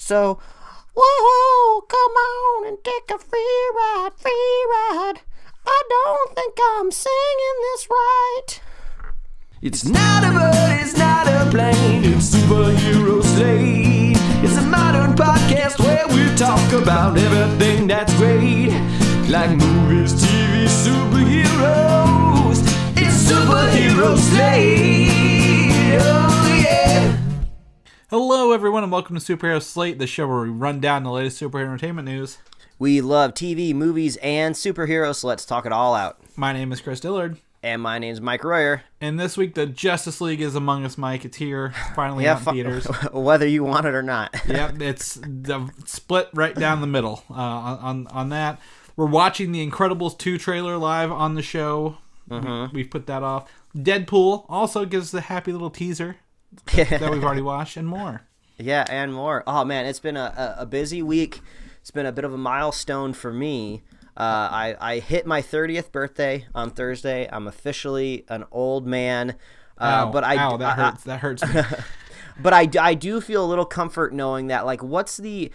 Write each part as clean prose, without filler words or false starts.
So, whoa, come on and take a free ride, free ride. I don't think I'm singing this right. It's not a bird, it's not a plane, it's Superhero Slate. It's a modern podcast where we talk about everything that's great, like movies, TV, superheroes. It's Superhero Slate, oh yeah. Hello everyone and welcome to Superhero Slate, the show where we run down the latest superhero entertainment news. We love TV, movies, and superheroes, so let's talk it all out. My name is Chris Dillard. And my name's Mike Royer. And this week, the Justice League is among us, Mike. It's here, finally out in theaters. Whether you want it or not. Yep, it's split right down the middle on that. We're watching the Incredibles 2 trailer live on the show. Mm-hmm. We've put that off. Deadpool also gives the happy little teaser that we've already watched, and more. Yeah, and more. Oh, man, it's been a busy week. It's been a bit of a milestone for me. I hit my 30th birthday on Thursday. I'm officially an old man. That hurts me. But I do feel a little comfort knowing that, like, what's the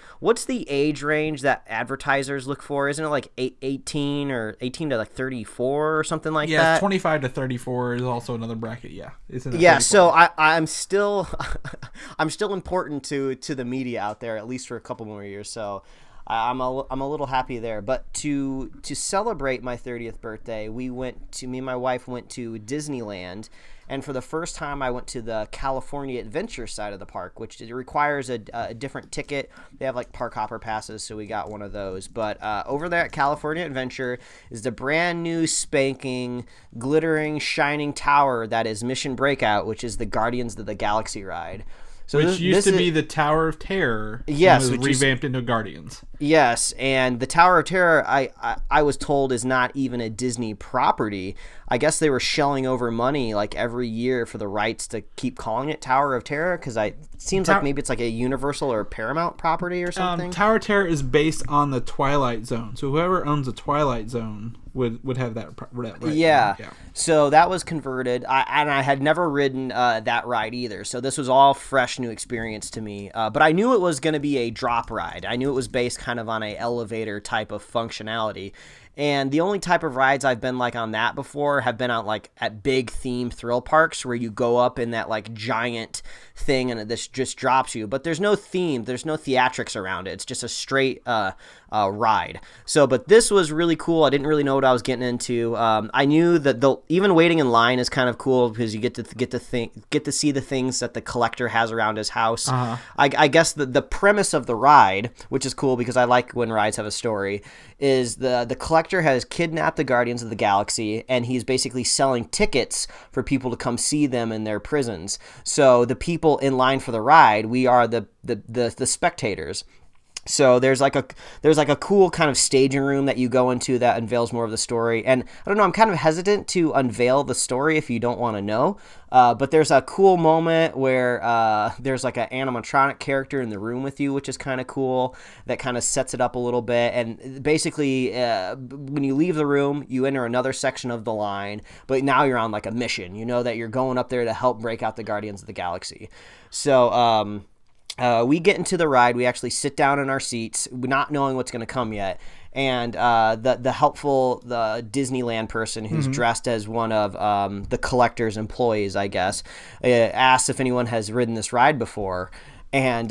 age range that advertisers look for? Isn't it like 18 or 18 to like 34 or something like that? Yeah, 25 to 34 is also another bracket. Yeah, isn't it? Yeah. 34? So I'm still important to the media out there, at least for a couple more years. So I'm a little happy there. But to celebrate my 30th birthday, me and my wife went to Disneyland. And for the first time, I went to the California Adventure side of the park, which requires a different ticket. They have like park hopper passes, so we got one of those. But over there at California Adventure is the brand new spanking, glittering, shining tower that is Mission Breakout, which is the Guardians of the Galaxy ride. So which used to be the Tower of Terror. Yes, and was revamped into Guardians. Yes, and the Tower of Terror, I was told, is not even a Disney property. I guess they were shelling over money like every year for the rights to keep calling it Tower of Terror, because it seems like maybe it's like a Universal or Paramount property or something. Tower of Terror is based on the Twilight Zone, so whoever owns the Twilight Zone would have that right. Yeah. So that was converted, and I had never ridden that ride either, so this was all fresh new experience to me. But I knew it was going to be a drop ride. I knew it was based kind of on a elevator type of functionality. And the only type of rides I've been like on that before have been out like at big theme thrill parks where you go up in that like giant thing and this just drops you. But there's no theme, there's no theatrics around it. It's just a straight ride. So, but this was really cool. I didn't really know what I was getting into. I knew that even waiting in line is kind of cool because you get to see the things that the collector has around his house. Uh-huh. I guess the premise of the ride, which is cool because I like when rides have a story, is the collector has kidnapped the Guardians of the Galaxy, and he's basically selling tickets for people to come see them in their prisons. So the people in line for the ride, we are the spectators. So there's like a cool kind of staging room that you go into that unveils more of the story. And I don't know, I'm kind of hesitant to unveil the story if you don't want to know. But there's a cool moment where there's like an animatronic character in the room with you, which is kind of cool. That kind of sets it up a little bit. And basically, when you leave the room, you enter another section of the line. But now you're on like a mission. You know that you're going up there to help break out the Guardians of the Galaxy. So we get into the ride. We actually sit down in our seats, not knowing what's going to come yet. And the helpful Disneyland person who's dressed as one of the collector's employees, I guess, asks if anyone has ridden this ride before. And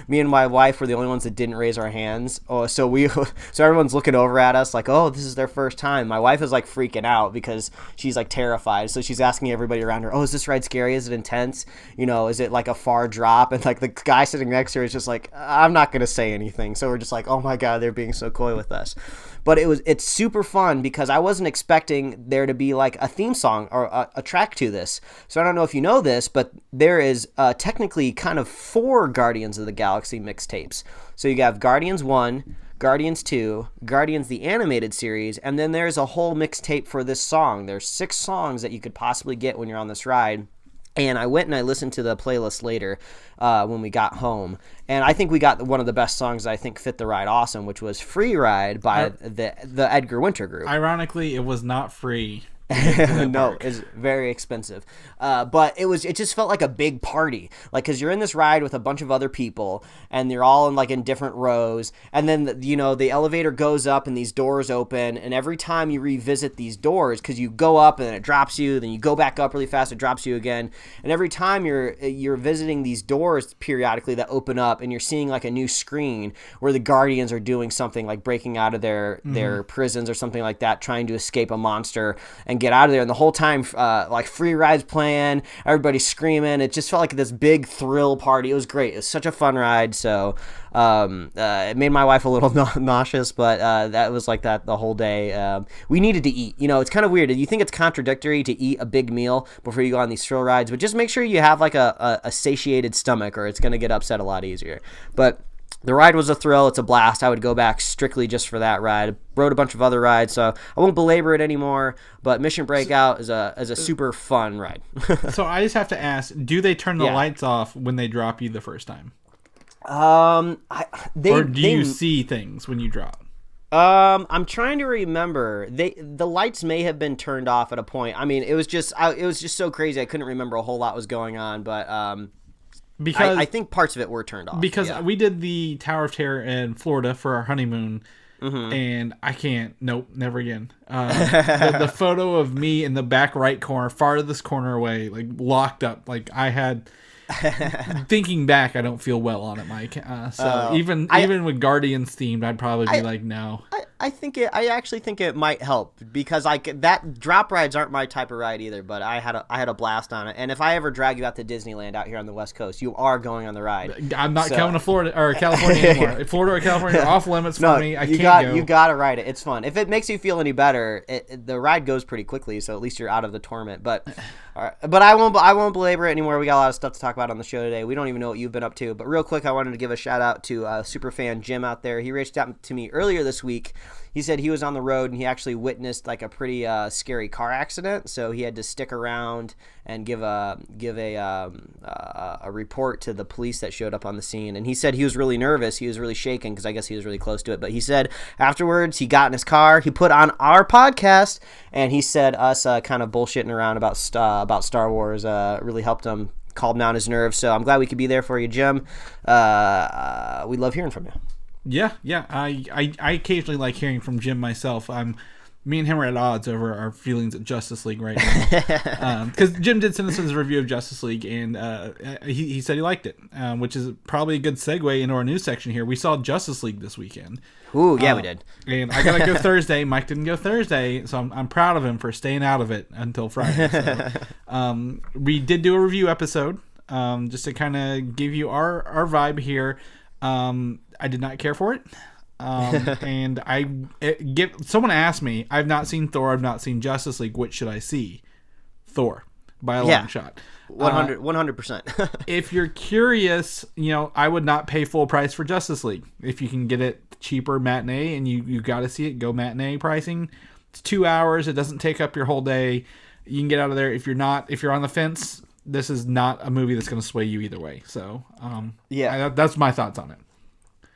me and my wife were the only ones that didn't raise our hands. So everyone's looking over at us like, oh, this is their first time. My wife is like freaking out because she's like terrified. So she's asking everybody around her, oh, is this ride scary? Is it intense? You know, is it like a far drop? And like the guy sitting next to her is just like, I'm not going to say anything. So we're just like, oh my God, they're being so coy with us. But it's super fun because I wasn't expecting there to be like a theme song or a track to this. So I don't know if you know this, but there is technically kind of 4 Guardians of the Galaxy mixtapes. So you have Guardians 1, Guardians 2, Guardians the Animated Series, and then there's a whole mixtape for this song. There's 6 songs that you could possibly get when you're on this ride. And I went and I listened to the playlist later when we got home. And I think we got one of the best songs that I think fit the ride awesome, which was Free Ride by the Edgar Winter Group. Ironically, it was not free. No, it's very expensive. But it just felt like a big party. Like, cause you're in this ride with a bunch of other people and you're all in different rows. And then, the elevator goes up and these doors open. And every time you revisit these doors, cause you go up and then it drops you, then you go back up really fast, it drops you again. And every time you're visiting these doors periodically that open up and you're seeing like a new screen where the Guardians are doing something like breaking out of their prisons or something like that, trying to escape a monster and get out of there. And the whole time, like free rides playing, everybody's screaming. It just felt like this big thrill party. It was great. It was such a fun ride. So it made my wife a little nauseous, but that was like that the whole day. We needed to eat. It's kind of weird. You think it's contradictory to eat a big meal before you go on these thrill rides, but just make sure you have like a satiated stomach or it's going to get upset a lot easier. But the ride was a thrill. It's a blast. I would go back strictly just for that ride. I rode a bunch of other rides, so I won't belabor it anymore. But Mission Breakout is a super fun ride. So I just have to ask, do they turn the lights off when they drop you the first time? Or do you see things when you drop? I'm trying to remember. The lights may have been turned off at a point. I mean, it was just so crazy. I couldn't remember a whole lot was going on, but because I think parts of it were turned off. Because we did the Tower of Terror in Florida for our honeymoon, and I can't. Nope, never again. The photo of me in the back right corner, farthest corner away, like locked up. Like I had. Thinking back, I don't feel well on it, Mike. Even with Guardians themed, I'd probably be like, no. I actually think it might help because that drop rides aren't my type of ride either. But I had a blast on it. And if I ever drag you out to Disneyland out here on the West Coast, you are going on the ride. I'm not coming to Florida or California anymore. Florida or California are off limits for me. I can't go. You gotta ride it. It's fun. If it makes you feel any better, the ride goes pretty quickly, so at least you're out of the torment. But all right. But I won't belabor it anymore. We got a lot of stuff to talk about on the show today. We don't even know what you've been up to. But real quick, I wanted to give a shout out to superfan Jim out there. He reached out to me earlier this week. He said he was on the road and he actually witnessed like a pretty scary car accident, so he had to stick around and give a report to the police that showed up on the scene. And he said he was really nervous, he was really shaken because I guess he was really close to it. But he said afterwards he got in his car, he put on our podcast, and he said us kind of bullshitting around about Star Wars really helped him calm down his nerves. So I'm glad we could be there for you, Jim. We love hearing from you. Yeah. I occasionally like hearing from Jim myself. Me and him are at odds over our feelings at Justice League right now. Because Jim did send us his review of Justice League, and he said he liked it, which is probably a good segue into our news section here. We saw Justice League this weekend. Ooh, yeah, we did. And I got to go Thursday. Mike didn't go Thursday, so I'm proud of him for staying out of it until Friday. So, we did do a review episode, just to kind of give you our vibe here. I did not care for it. And someone asked me, I've not seen Thor, I've not seen Justice League, which should I see? Thor, by a long shot. 100%. If you're curious, I would not pay full price for Justice League. If you can get it cheaper matinee and you got to see it, go matinee pricing. It's 2 hours. It doesn't take up your whole day. You can get out of there. If you're on the fence, this is not a movie that's going to sway you either way. So, that's my thoughts on it.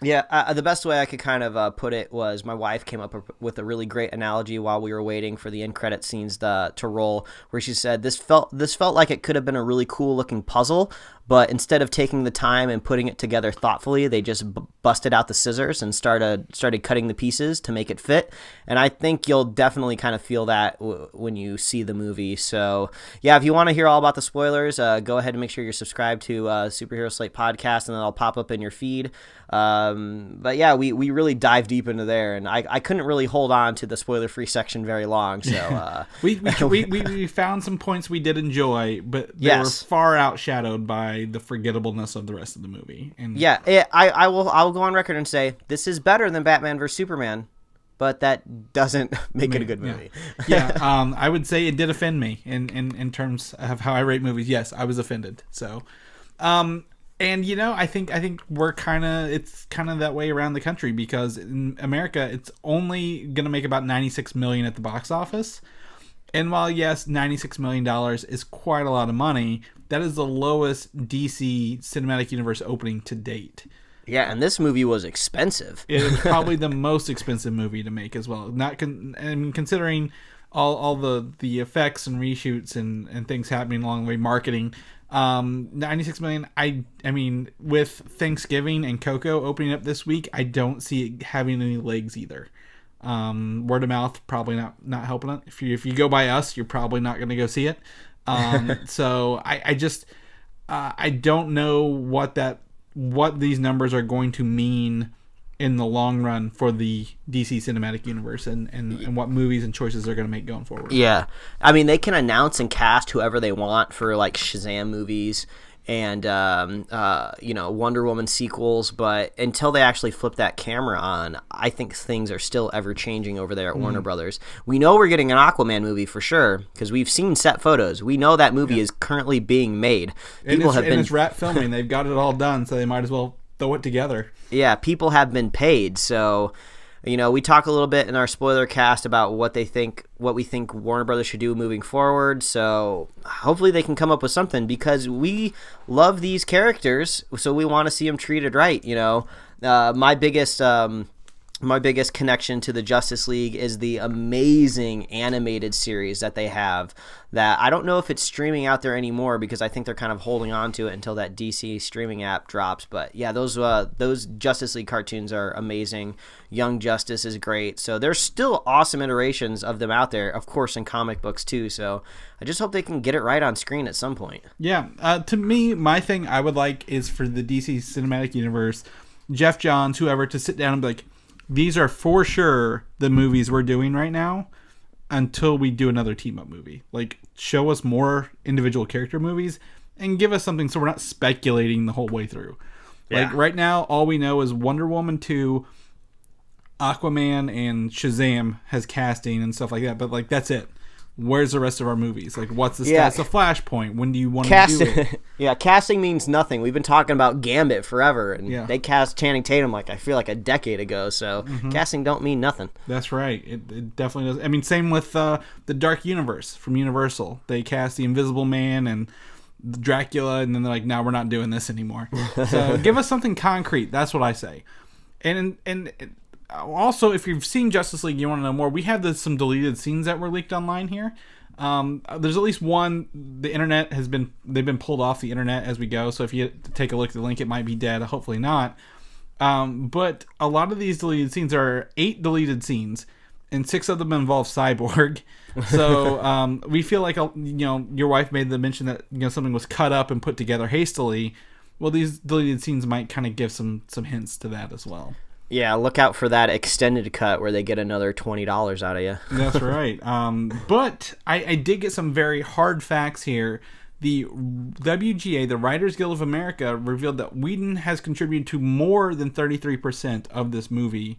Yeah, the best way I could kind of put it was my wife came up with a really great analogy while we were waiting for the end credit scenes to roll, where she said this felt like it could have been a really cool looking puzzle, but instead of taking the time and putting it together thoughtfully, they just busted out the scissors and started cutting the pieces to make it fit. And I think you'll definitely kind of feel that when you see the movie. So yeah, if you want to hear all about the spoilers, go ahead and make sure you're subscribed to Superhero Slate podcast, and then I'll pop up in your feed. But yeah, we really dive deep into there, and I couldn't really hold on to the spoiler-free section very long. So we found some points we did enjoy, but they were far outshadowed by the forgettableness of the rest of the movie. And I will go on record and say this is better than Batman vs Superman, but that doesn't make it a good movie. I would say it did offend me in terms of how I rate movies. Yes, I was offended. So. And I think it's kind of that way around the country, because in America it's only gonna make about $96 million at the box office. And while yes, $96 million is quite a lot of money, that is the lowest DC Cinematic Universe opening to date. Yeah, and this movie was expensive. It was probably the most expensive movie to make as well. Considering all the effects and reshoots and things happening along the way, marketing. 96 million. I mean, with Thanksgiving and Coco opening up this week, I don't see it having any legs either. Word of mouth probably not helping it. If you go by us, you're probably not going to go see it. So I don't know what these numbers are going to mean in the long run for the DC cinematic universe and what movies and choices they're going to make going forward. Yeah. I mean, they can announce and cast whoever they want for like Shazam movies and Wonder Woman sequels, but until they actually flip that camera on, I think things are still ever changing over there at Warner Brothers. We know we're getting an Aquaman movie for sure because we've seen set photos. We know that movie is currently being made. It's rat filming. They've got it all done, so they might as well throw it together. Yeah, people have been paid, so we talk a little bit in our spoiler cast about what we think Warner Brothers should do moving forward. So hopefully they can come up with something because we love these characters, so we want to see them treated right. My biggest connection to the Justice League is the amazing animated series that they have that I don't know if it's streaming out there anymore because I think they're kind of holding on to it until that DC streaming app drops. But yeah, those Justice League cartoons are amazing. Young Justice is great. So there's still awesome iterations of them out there, of course, in comic books too. So I just hope they can get it right on screen at some point. Yeah. To me, my thing I would like is for the DC cinematic universe, Jeff Johns, whoever, to sit down and be like, these are for sure the movies we're doing right now until we do another team-up movie. Like, show us more individual character movies and give us something so we're not speculating the whole way through. Yeah. Like, right now, all we know is Wonder Woman 2, Aquaman, and Shazam has casting and stuff like that. But, like, that's it. Where's the rest of our movies? Like, what's the status of Flashpoint? When do you want to do it? Yeah, casting means nothing. We've been talking about Gambit forever, and they cast Channing Tatum I feel like a decade ago. So casting don't mean nothing. That's right. It definitely does. I mean, same with the Dark Universe from Universal. They cast the Invisible Man and Dracula, and then they're like, "No, we're not doing this anymore." So give us something concrete. That's what I say. And also, if you've seen Justice League, you want to know more, we have some deleted scenes that were leaked online here. There's at least one. The internet they've been pulled off the internet as we go, so if you take a look at the link, it might be dead. Hopefully not. But a lot of these deleted scenes are 8 deleted scenes, and 6 of them involve Cyborg. So we feel like your wife made the mention that something was cut up and put together hastily. Well, these deleted scenes might kind of give some hints to that as well. Yeah, look out for that extended cut where they get another $20 out of you. That's right. But I did get some very hard facts here. The WGA, the Writers Guild of America, revealed that Whedon has contributed to more than 33% of this movie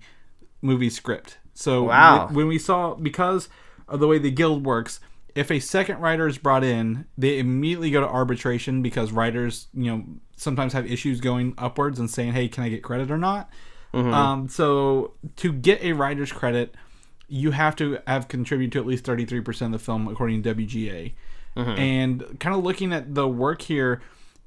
script. So wow. When we saw, because of the way the guild works, if a second writer is brought in, they immediately go to arbitration because writers, sometimes have issues going upwards and saying, hey, can I get credit or not? Mm-hmm. So to get a writer's credit, you have to have contributed to at least 33% of the film, according to WGA. Mm-hmm. And kind of looking at the work here,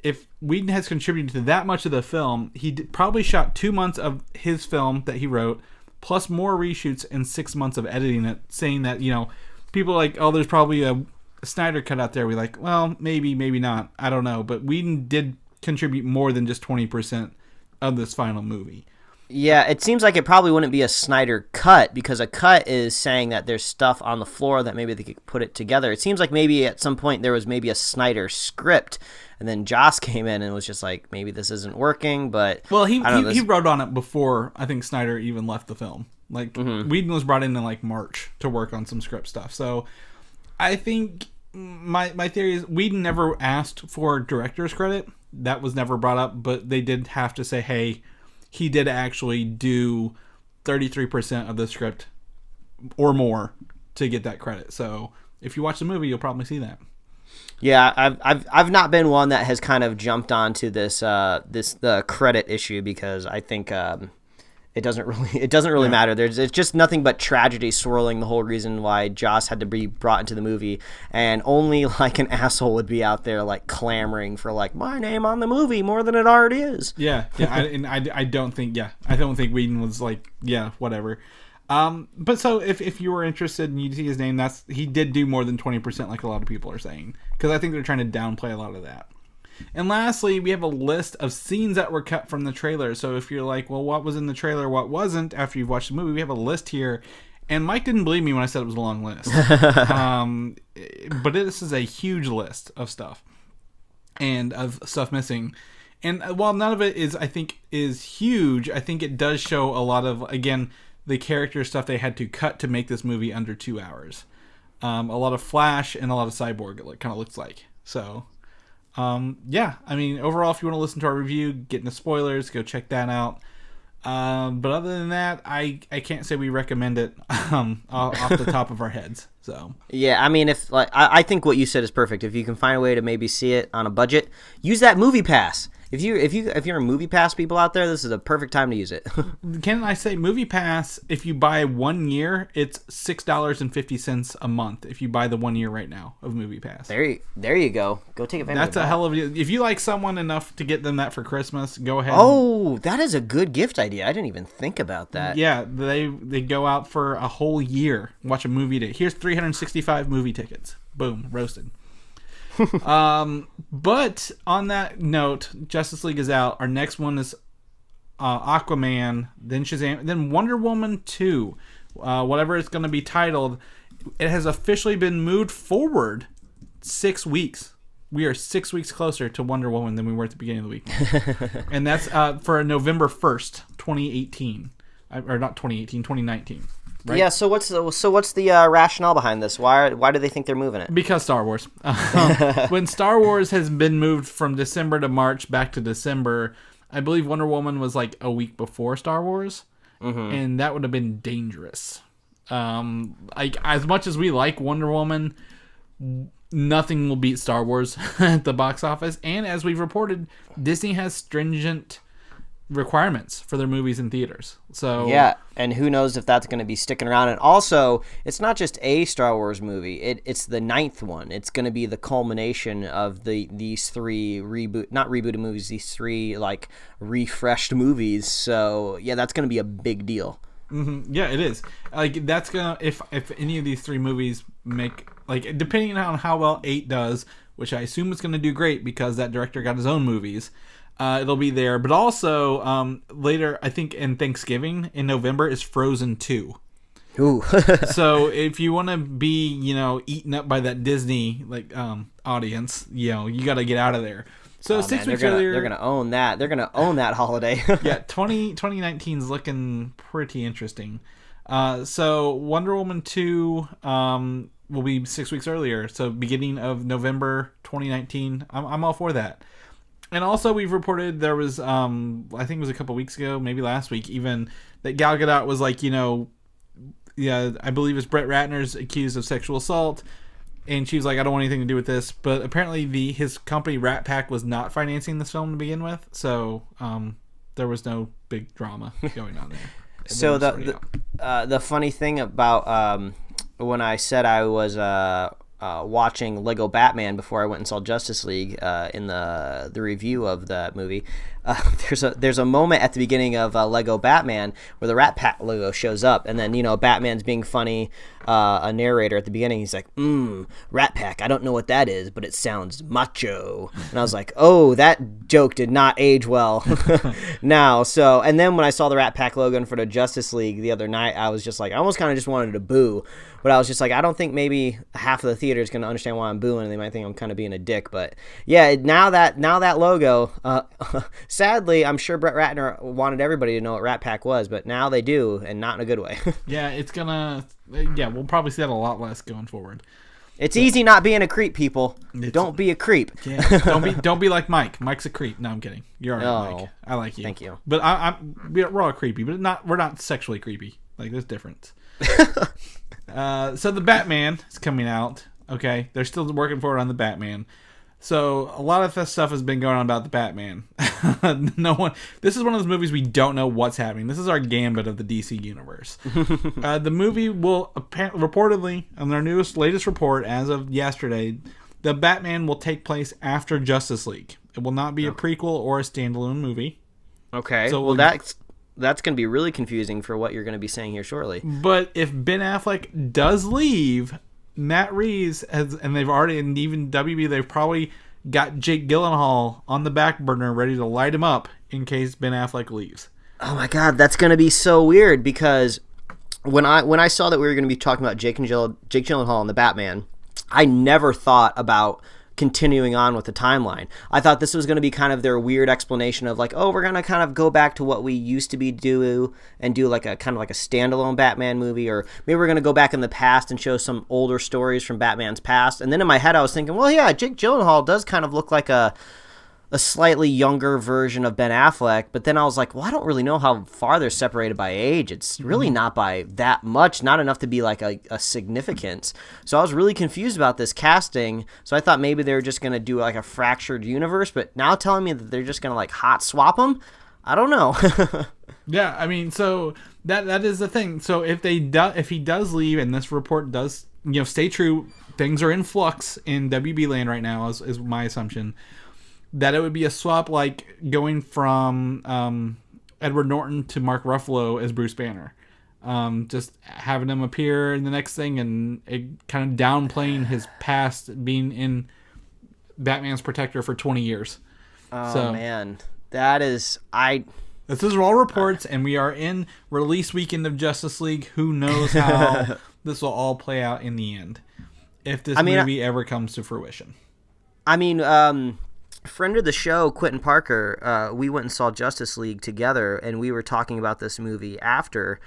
if Whedon has contributed to that much of the film, he probably shot 2 months of his film that he wrote, plus more reshoots and 6 months of editing it, saying that, people are like, oh, there's probably a Snyder cut out there. We're like, well, maybe not. I don't know. But Whedon did contribute more than just 20% of this final movie. Yeah, it seems like it probably wouldn't be a Snyder cut because a cut is saying that there's stuff on the floor that maybe they could put it together. It seems like maybe at some point there was maybe a Snyder script, and then Joss came in and was just like, maybe this isn't working. But well, he wrote on it before I think Snyder even left the film. Like Whedon was brought in March to work on some script stuff. So I think my theory is Whedon never asked for director's credit. That was never brought up, but they did have to say, hey, he did actually do 33% of the script or more to get that credit. So if you watch the movie, you'll probably see that. Yeah, I've not been one that has kind of jumped onto the credit issue because I think it doesn't really matter. It's just nothing but tragedy swirling the whole reason why Joss had to be brought into the movie, and only an asshole would be out there clamoring for my name on the movie more than it already is. Yeah. I don't think Whedon was whatever. But so if you were interested and you see his name, he did do more than 20%, like a lot of people are saying, because I think they're trying to downplay a lot of that. And lastly, we have a list of scenes that were cut from the trailer. So if you're like, well, what was in the trailer, what wasn't, after you've watched the movie, we have a list here. And Mike didn't believe me when I said it was a long list. But this is a huge list of stuff. And of stuff missing. And while none of it is huge, I think it does show a lot of, again, the character stuff they had to cut to make this movie under 2 hours. A lot of Flash and a lot of Cyborg, it kind of looks like. So... yeah, I mean, overall, if you want to listen to our review, get into spoilers, go check that out. But other than that, I can't say we recommend it off the top of our heads. So yeah, I mean, if like I think what you said is perfect. If you can find a way to maybe see it on a budget, use that Movie Pass. If you're a Movie Pass people out there, this is a perfect time to use it. Can I say Movie Pass? If you buy 1 year, it's $6.50 a month. If you buy the 1 year right now of Movie Pass, there you go. Go take advantage. That's of that. a hell of a. If you like someone enough to get them that for Christmas, go ahead. Oh, that is a good gift idea. I didn't even think about that. Yeah, they go out for a whole year, watch a movie day. Here's 365 movie tickets. Boom, roasted. But on that note, Justice League is out. Our next one is Aquaman, then Shazam, then Wonder Woman 2. Whatever it's going to be titled. It has officially been moved forward 6 weeks. We are 6 weeks closer to Wonder Woman than we were at the beginning of the week. And that's for November 1st, 2018. Or not 2018, 2019. Right? Yeah, so what's the rationale behind this? Why do they think they're moving it? Because Star Wars. When Star Wars has been moved from December to March back to December, I believe Wonder Woman was like a week before Star Wars, and that would have been dangerous. Like as much as we like Wonder Woman, nothing will beat Star Wars at the box office. And as we've reported, Disney has stringent requirements for their movies in theaters. So yeah, and who knows if that's going to be sticking around. And also, it's not just a Star Wars movie, it's the 9th one. It's going to be the culmination of these three not rebooted movies, these three like refreshed movies. So yeah, that's going to be a big deal. Mm-hmm. Yeah, it is. Like that's gonna if any of these three movies make, like, depending on how well 8 does, which I assume it's going to do great because that director got his own movies. It'll be there. But also, later, I think in Thanksgiving, in November, is Frozen 2. Ooh. So if you want to be, eaten up by that Disney audience, you got to get out of there. So 6 weeks earlier... They're going to own that. They're going to own that holiday. Yeah, 2019 is looking pretty interesting. So Wonder Woman 2 will be 6 weeks earlier. So beginning of November 2019. I'm all for that. And also, we've reported there was, I think it was a couple weeks ago, maybe last week even, that Gal Gadot was like, yeah, I believe it's Brett Ratner's accused of sexual assault. And she was like, I don't want anything to do with this. But apparently his company, Ratpac, was not financing this film to begin with. So there was no big drama going on there. So the funny thing about when I said I was... watching Lego Batman before I went and saw Justice League in the review of that movie. There's a moment at the beginning of Lego Batman where the Ratpac logo shows up, and then Batman's being funny. A narrator at the beginning, he's like, Ratpac, I don't know what that is, but it sounds macho. And I was like, oh, that joke did not age well now. So, and then when I saw the Ratpac logo in front of Justice League the other night, I was just like, I almost kind of just wanted to boo. But I was just like, I don't think maybe half of the theater is going to understand why I'm booing, and they might think I'm kind of being a dick. But yeah, now that logo, sadly, I'm sure Brett Ratner wanted everybody to know what Ratpac was, but now they do, and not in a good way. Yeah, we'll probably see that a lot less going forward. It's easy not being a creep, people. Don't be a creep. Yeah, don't be like Mike. Mike's a creep. No, I'm kidding. You're all right, Mike. I like you. Thank you. But we're all creepy, but we're not sexually creepy. Like, there's difference. So the Batman is coming out. Okay, they're still working forward on the Batman. So a lot of this stuff has been going on about the Batman. This is one of those movies we don't know what's happening. This is our gambit of the DC universe. The movie will reportedly, on their latest report as of yesterday, the Batman will take place after Justice League. It will not be a prequel or a standalone movie. Okay. So well, that's going to be really confusing for what you're going to be saying here shortly. But if Ben Affleck does leave, Matt Reeves has, and they've already, and even WB, they've probably got Jake Gyllenhaal on the back burner ready to light him up in case Ben Affleck leaves. Oh my God, that's going to be so weird because when I saw that we were going to be talking about Jake Gyllenhaal and the Batman, I never thought about continuing on with the timeline. I thought this was going to be kind of their weird explanation of like, oh, we're going to kind of go back to what we used to be do like a kind of like a standalone Batman movie, or maybe we're going to go back in the past and show some older stories from Batman's past. And then in my head I was thinking, well, yeah, Jake Gyllenhaal does kind of look like a slightly younger version of Ben Affleck, but then I was like, well, I don't really know how far they're separated by age. It's really not by that much, not enough to be like a significance. So I was really confused about this casting. So I thought maybe they were just going to do like a fractured universe, but now telling me that they're just going to like hot swap them, I don't know. Yeah, I mean, so that is the thing. So if he does leave, and this report does, stay true, things are in flux in WB land right now, is my assumption. That it would be a swap like going from Edward Norton to Mark Ruffalo as Bruce Banner. Just having him appear in the next thing and it kind of downplaying his past being in Batman's protector for 20 years. Oh, man. That is... This is all reports, and we are in release weekend of Justice League. Who knows how this will all play out in the end. If this movie ever comes to fruition. I mean... friend of the show, Quentin Parker, we went and saw Justice League together, and we were talking about this movie after,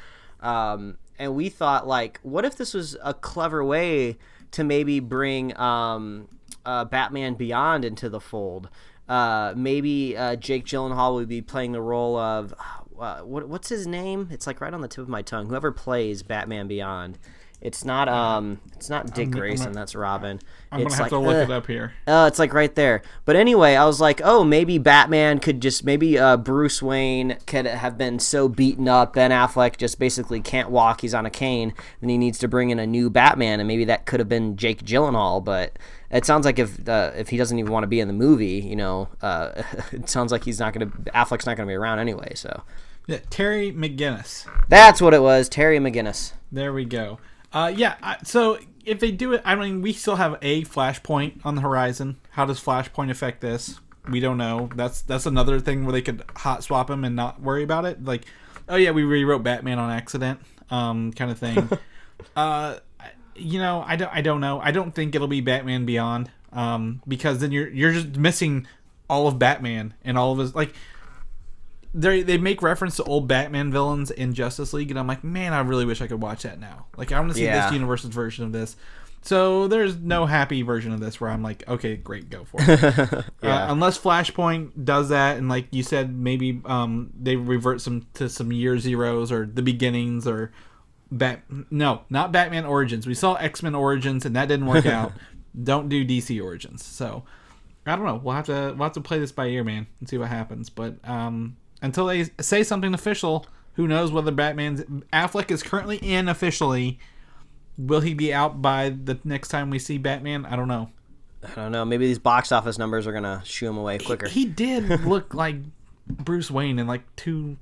and we thought, like, what if this was a clever way to maybe bring Batman Beyond into the fold? Maybe Jake Gyllenhaal would be playing the role of, what's his name? It's like right on the tip of my tongue. Whoever plays Batman Beyond. It's not Dick Grayson. That's Robin. I'm going to have to look it up here. It's like right there. But anyway, I was like, oh, maybe Batman could just, maybe Bruce Wayne could have been so beaten up. Ben Affleck just basically can't walk. He's on a cane. And he needs to bring in a new Batman. And maybe that could have been Jake Gyllenhaal. But it sounds like if he doesn't even want to be in the movie, it sounds like Affleck's not going to be around anyway. So yeah, Terry McGinnis. That's what it was. Terry McGinnis. There we go. So if they do it, I mean, we still have a Flashpoint on the horizon. How does Flashpoint affect this? We don't know. That's another thing where they could hot swap him and not worry about it. Like, oh yeah, we rewrote Batman on accident, kind of thing. I don't know. I don't think it'll be Batman Beyond, because then you're just missing all of Batman and all of his like. They make reference to old Batman villains in Justice League, and I'm like, man, I really wish I could watch that now. Like, I want to see this universe's version of this. So there's no happy version of this where I'm like, okay, great, go for it. Unless Flashpoint does that, and like you said, maybe they revert to some year zeros or the beginnings or not Batman Origins. We saw X-Men Origins, and that didn't work out. Don't do DC Origins. So I don't know. We'll have to play this by ear, man, and see what happens. But until they say something official, who knows whether Affleck is currently in officially. Will he be out by the next time we see Batman? I don't know. Maybe these box office numbers are going to shoo him away quicker. He did look like Bruce Wayne in like two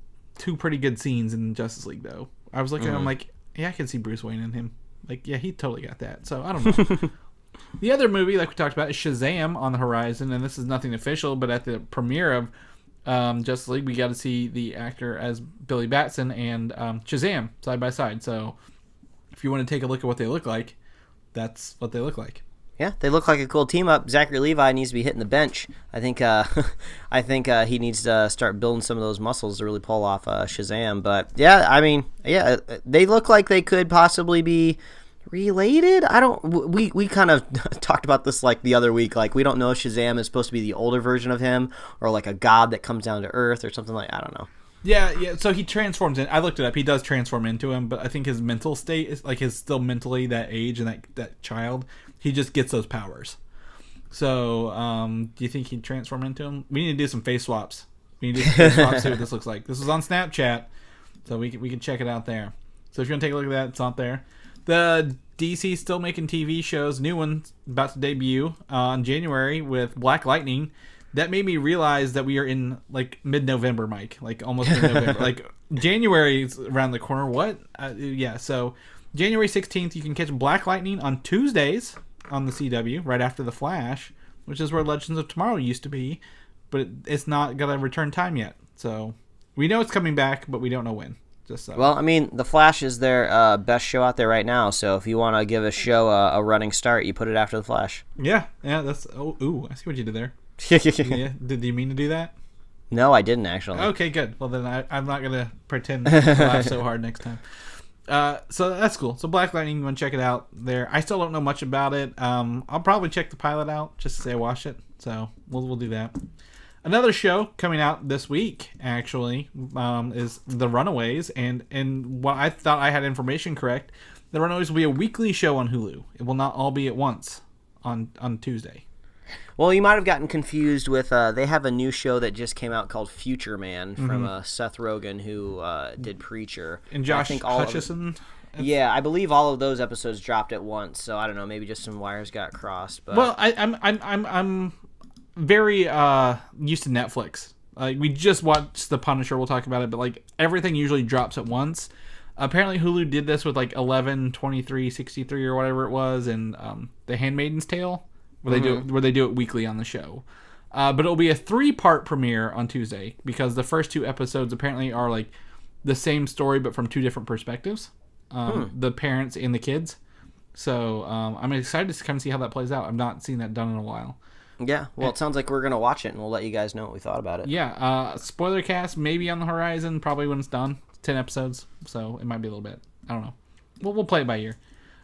pretty good scenes in Justice League, though. I was looking at him like, yeah, I can see Bruce Wayne in him. Like, yeah, he totally got that. So, I don't know. The other movie, like we talked about, is Shazam on the horizon, and this is nothing official, but at the premiere of Justice League, we got to see the actor as Billy Batson and Shazam side by side. So if you want to take a look at what they look like, that's what they look like. Yeah, they look like a cool team up. Zachary Levi needs to be hitting the bench. I think he needs to start building some of those muscles to really pull off Shazam. But yeah, I mean, yeah, they look like they could possibly be related. We kind of talked about this like the other week. Like, we don't know if Shazam is supposed to be the older version of him or like a god that comes down to Earth or something like. I don't know. Yeah. So he transforms in. I looked it up. He does transform into him, but I think his mental state is like he's still mentally that age and that child. He just gets those powers. So, do you think he'd transform into him? We need to do some face swaps. We need to do some face swaps. See what this looks like. This is on Snapchat, so we can check it out there. So if you want to take a look at that, it's out there. The DC still making TV shows. New one's about to debut in January with Black Lightning. that made me realize that we are in like mid-November, Mike. Like almost mid-November. Like January is around the corner. What? Yeah. So January 16th, you can catch Black Lightning on Tuesdays on the CW right after the Flash, which is where Legends of Tomorrow used to be, but it's not got a return time yet. So we know it's coming back, but we don't know when. Just so. Well, I mean, The Flash is their best show out there right now, so if you want to give a show a running start, you put it after The Flash. Yeah, that's... ooh, I see what you did there. Yeah, did you mean to do that? No, I didn't, actually. Okay, good. Well, then I'm not going to pretend to laugh so hard next time. So that's cool. So Black Lightning, you want to check it out there. I still don't know much about it. I'll probably check the pilot out just to say I watched it. So we'll do that. Another show coming out this week, actually, is The Runaways. And what I thought I had information correct, The Runaways will be a weekly show on Hulu. It will not all be at once on Tuesday. Well, you might have gotten confused with, they have a new show that just came out called Future Man from Seth Rogen, who did Preacher. And Josh Hutcherson. Yeah, I believe all of those episodes dropped at once, so I don't know, maybe just some wires got crossed. But well, I'm very used to Netflix. We just watched The Punisher, we'll talk about it, but like everything usually drops at once. Apparently Hulu did this with like 11, 23, 63 or whatever it was, and The Handmaid's Tale, where they do it weekly on the show. But it'll be a 3-part premiere on Tuesday because the first 2 episodes apparently are like the same story but from 2 different perspectives, the parents and the kids. So I'm excited to kind of see how that plays out. I've not seen that done in a while. Yeah, well, it sounds like we're going to watch it, and we'll let you guys know what we thought about it. Yeah, spoiler cast maybe on the horizon, probably when it's done. 10 episodes, so it might be a little bit. I don't know. We'll play it by ear.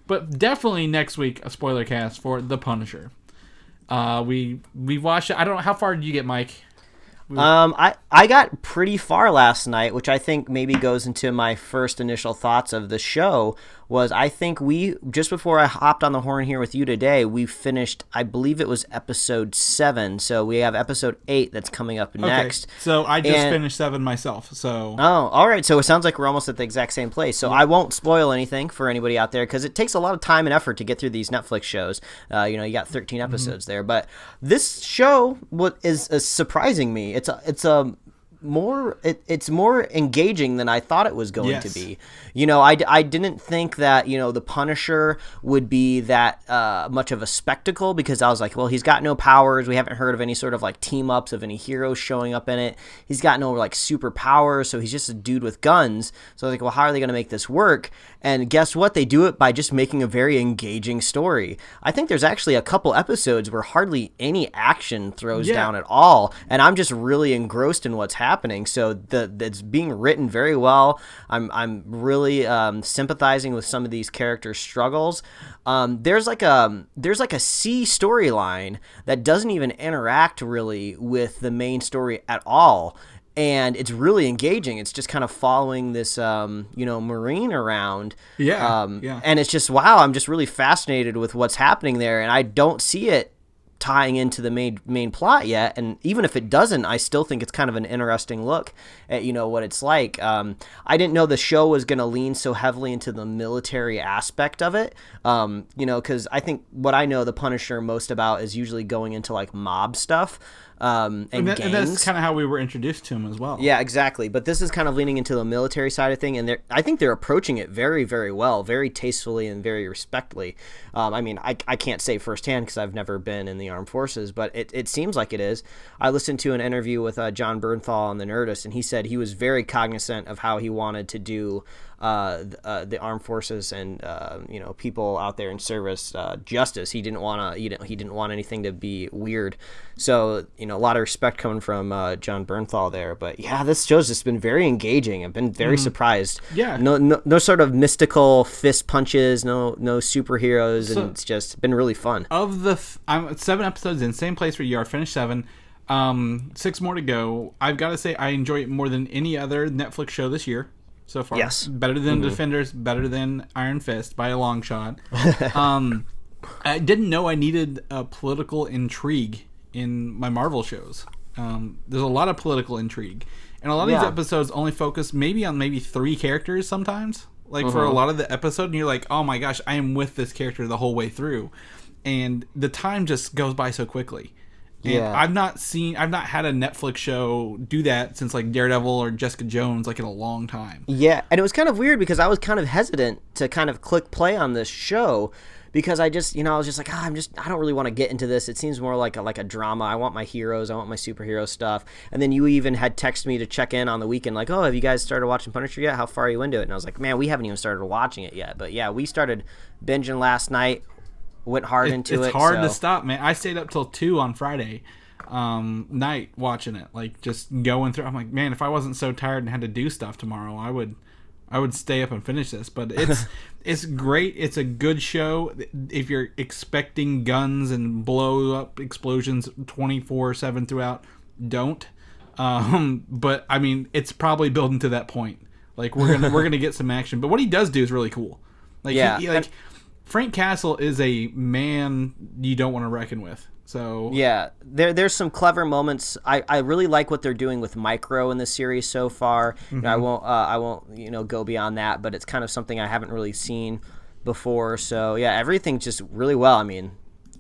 But definitely next week, a spoiler cast for The Punisher. We watched it. I don't know, how far did you get, Mike? I got pretty far last night, which I think maybe goes into my first initial thoughts of the show. Was I think just before I hopped on the horn here with you today, we finished, I believe it was episode 7. So we have episode 8 that's coming up next. So I just finished 7 myself. So oh, all right. So it sounds like we're almost at the exact same place. So I won't spoil anything for anybody out there because it takes a lot of time and effort to get through these Netflix shows. You got 13 episodes there, but this show is surprising me. It's more engaging than I thought it was going to be. I didn't think that the Punisher would be that much of a spectacle because I was like, well, he's got no powers. We haven't heard of any sort of like team ups of any heroes showing up in it. He's got no like superpowers, so he's just a dude with guns. So I was like, well, how are they going to make this work? And guess what? They do it by just making a very engaging story. I think there's actually a couple episodes where hardly any action throws down at all, and I'm just really engrossed in what's happening. So it's being written very well. I'm really sympathizing with some of these characters' struggles. There's like a C storyline that doesn't even interact really with the main story at all. And it's really engaging. It's just kind of following this, Marine around. And it's just, wow, I'm just really fascinated with what's happening there. And I don't see it tying into the main plot yet. And even if it doesn't, I still think it's kind of an interesting look at, what it's like. I didn't know the show was going to lean so heavily into the military aspect of it. Because I think what I know the Punisher most about is usually going into like mob stuff. And that's kind of how we were introduced to him as well. Yeah, exactly. But this is kind of leaning into the military side of thing, and I think they're approaching it very, very well, very tastefully and very respectfully. I can't say firsthand because I've never been in the armed forces, but it seems like it is. I listened to an interview with John Bernthal on the Nerdist, and he said he was very cognizant of how he wanted to do the armed forces and people out there in service justice. He didn't want anything to be weird. So a lot of respect coming from John Bernthal there. But yeah, this show's just been very engaging. I've been very surprised. Yeah, no sort of mystical fist punches, no superheroes, and it's just been really fun. Of the I'm 7 episodes in, same place where you are, finished 7. 6 more to go. I've got to say I enjoy it more than any other Netflix show this year so far. Yes. Better than Defenders, better than Iron Fist by a long shot. I didn't know I needed a political intrigue in my Marvel shows. There's a lot of political intrigue. And a lot of these episodes only focus maybe 3 characters sometimes. For a lot of the episode, and you're like, oh my gosh, I am with this character the whole way through. And the time just goes by so quickly. And Yeah. I've not had a Netflix show do that since like Daredevil or Jessica Jones like in a long time. Yeah, and it was kind of weird because I was kind of hesitant to kind of click play on this show because I just, I was just like, I don't really want to get into this. It seems more like a drama. I want my heroes. I want my superhero stuff. And then you even had texted me to check in on the weekend like, oh, have you guys started watching Punisher yet? How far are you into it? And I was like, man, we haven't even started watching it yet. But yeah, we started binging last night, went hard into it. It's hard to stop, man. I stayed up till 2 on Friday night watching it, like just going through. I'm like, man, if I wasn't so tired and had to do stuff tomorrow, I would stay up and finish this. But it's great. It's a good show. If you're expecting guns and blow up explosions 24/7 throughout, don't. But I mean, it's probably building to that point. Like we're gonna get some action. But what he does do is really cool. Like yeah, Frank Castle is a man you don't want to reckon with. So yeah, there's some clever moments. I really like what they're doing with Micro in the series so far. Mm-hmm. I won't go beyond that, but it's kind of something I haven't really seen before. So yeah, everything's just really well. I mean,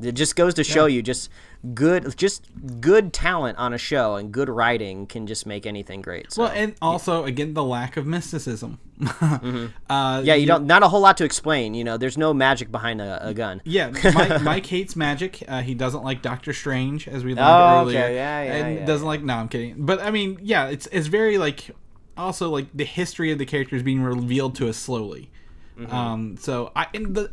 it just goes to show you just good talent on a show and good writing can just make anything great. So. Well, and also again the lack of mysticism. Mm-hmm. Not a whole lot to explain. There's no magic behind a gun. Yeah, Mike hates magic. He doesn't like Doctor Strange, as we learned earlier. Okay, and doesn't like. No, I'm kidding. But I mean, yeah, it's very like also like the history of the characters being revealed to us slowly. Mm-hmm. So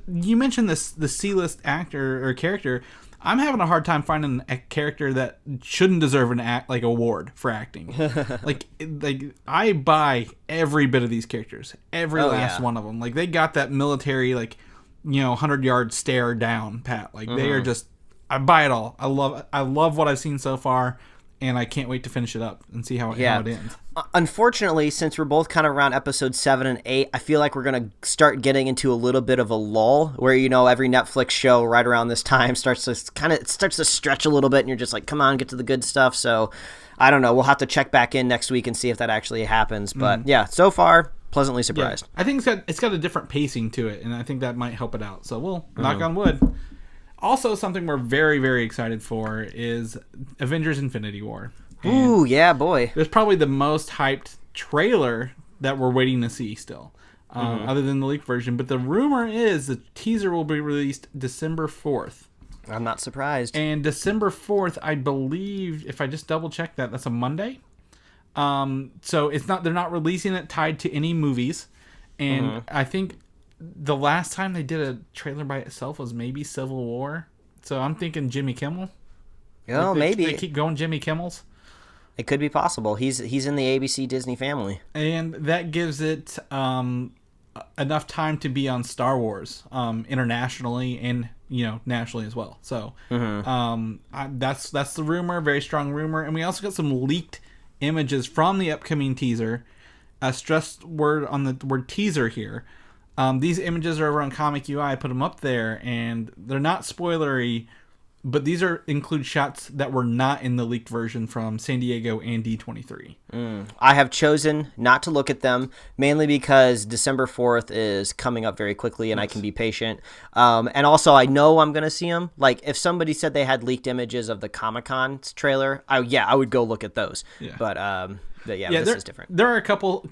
you mentioned the C-list actor or character. I'm having a hard time finding a character that shouldn't deserve an award for acting. like I buy every bit of these characters, every last one of them. Like they got that military 100-yard stare down pat. Like they are just. I buy it all. I love what I've seen so far. And I can't wait to finish it up and see how it ends. Unfortunately, since we're both kind of around episode 7 and 8, I feel like we're going to start getting into a little bit of a lull where, every Netflix show right around this time starts to stretch a little bit and you're just like, come on, get to the good stuff. So I don't know. We'll have to check back in next week and see if that actually happens. But yeah, so far, pleasantly surprised. Yeah. I think it's got a different pacing to it, and I think that might help it out. So we'll knock on wood. Also, something we're very, very excited for is Avengers Infinity War. Ooh, yeah, boy. There's probably the most hyped trailer that we're waiting to see still, other than the leaked version. But the rumor is the teaser will be released December 4th. I'm not surprised. And December 4th, I believe, if I just double check that's a Monday. So they're not releasing it tied to any movies. And I think the last time they did a trailer by itself was maybe Civil War. So I'm thinking Jimmy Kimmel. Oh, maybe. They keep going Jimmy Kimmels. It could be possible. He's in the ABC Disney family. And that gives it enough time to be on Star Wars internationally and nationally as well. So that's the rumor, very strong rumor. And we also got some leaked images from the upcoming teaser. A stressed word on the word teaser here. These images are over on Comic UI. I put them up there, and they're not spoilery, but these include shots that were not in the leaked version from San Diego and D23. I have chosen not to look at them, mainly because December 4th is coming up very quickly, and I can be patient. And also, I know I'm going to see them. Like, if somebody said they had leaked images of the Comic-Con trailer, I would go look at those. Yeah. But this is different. There are a couple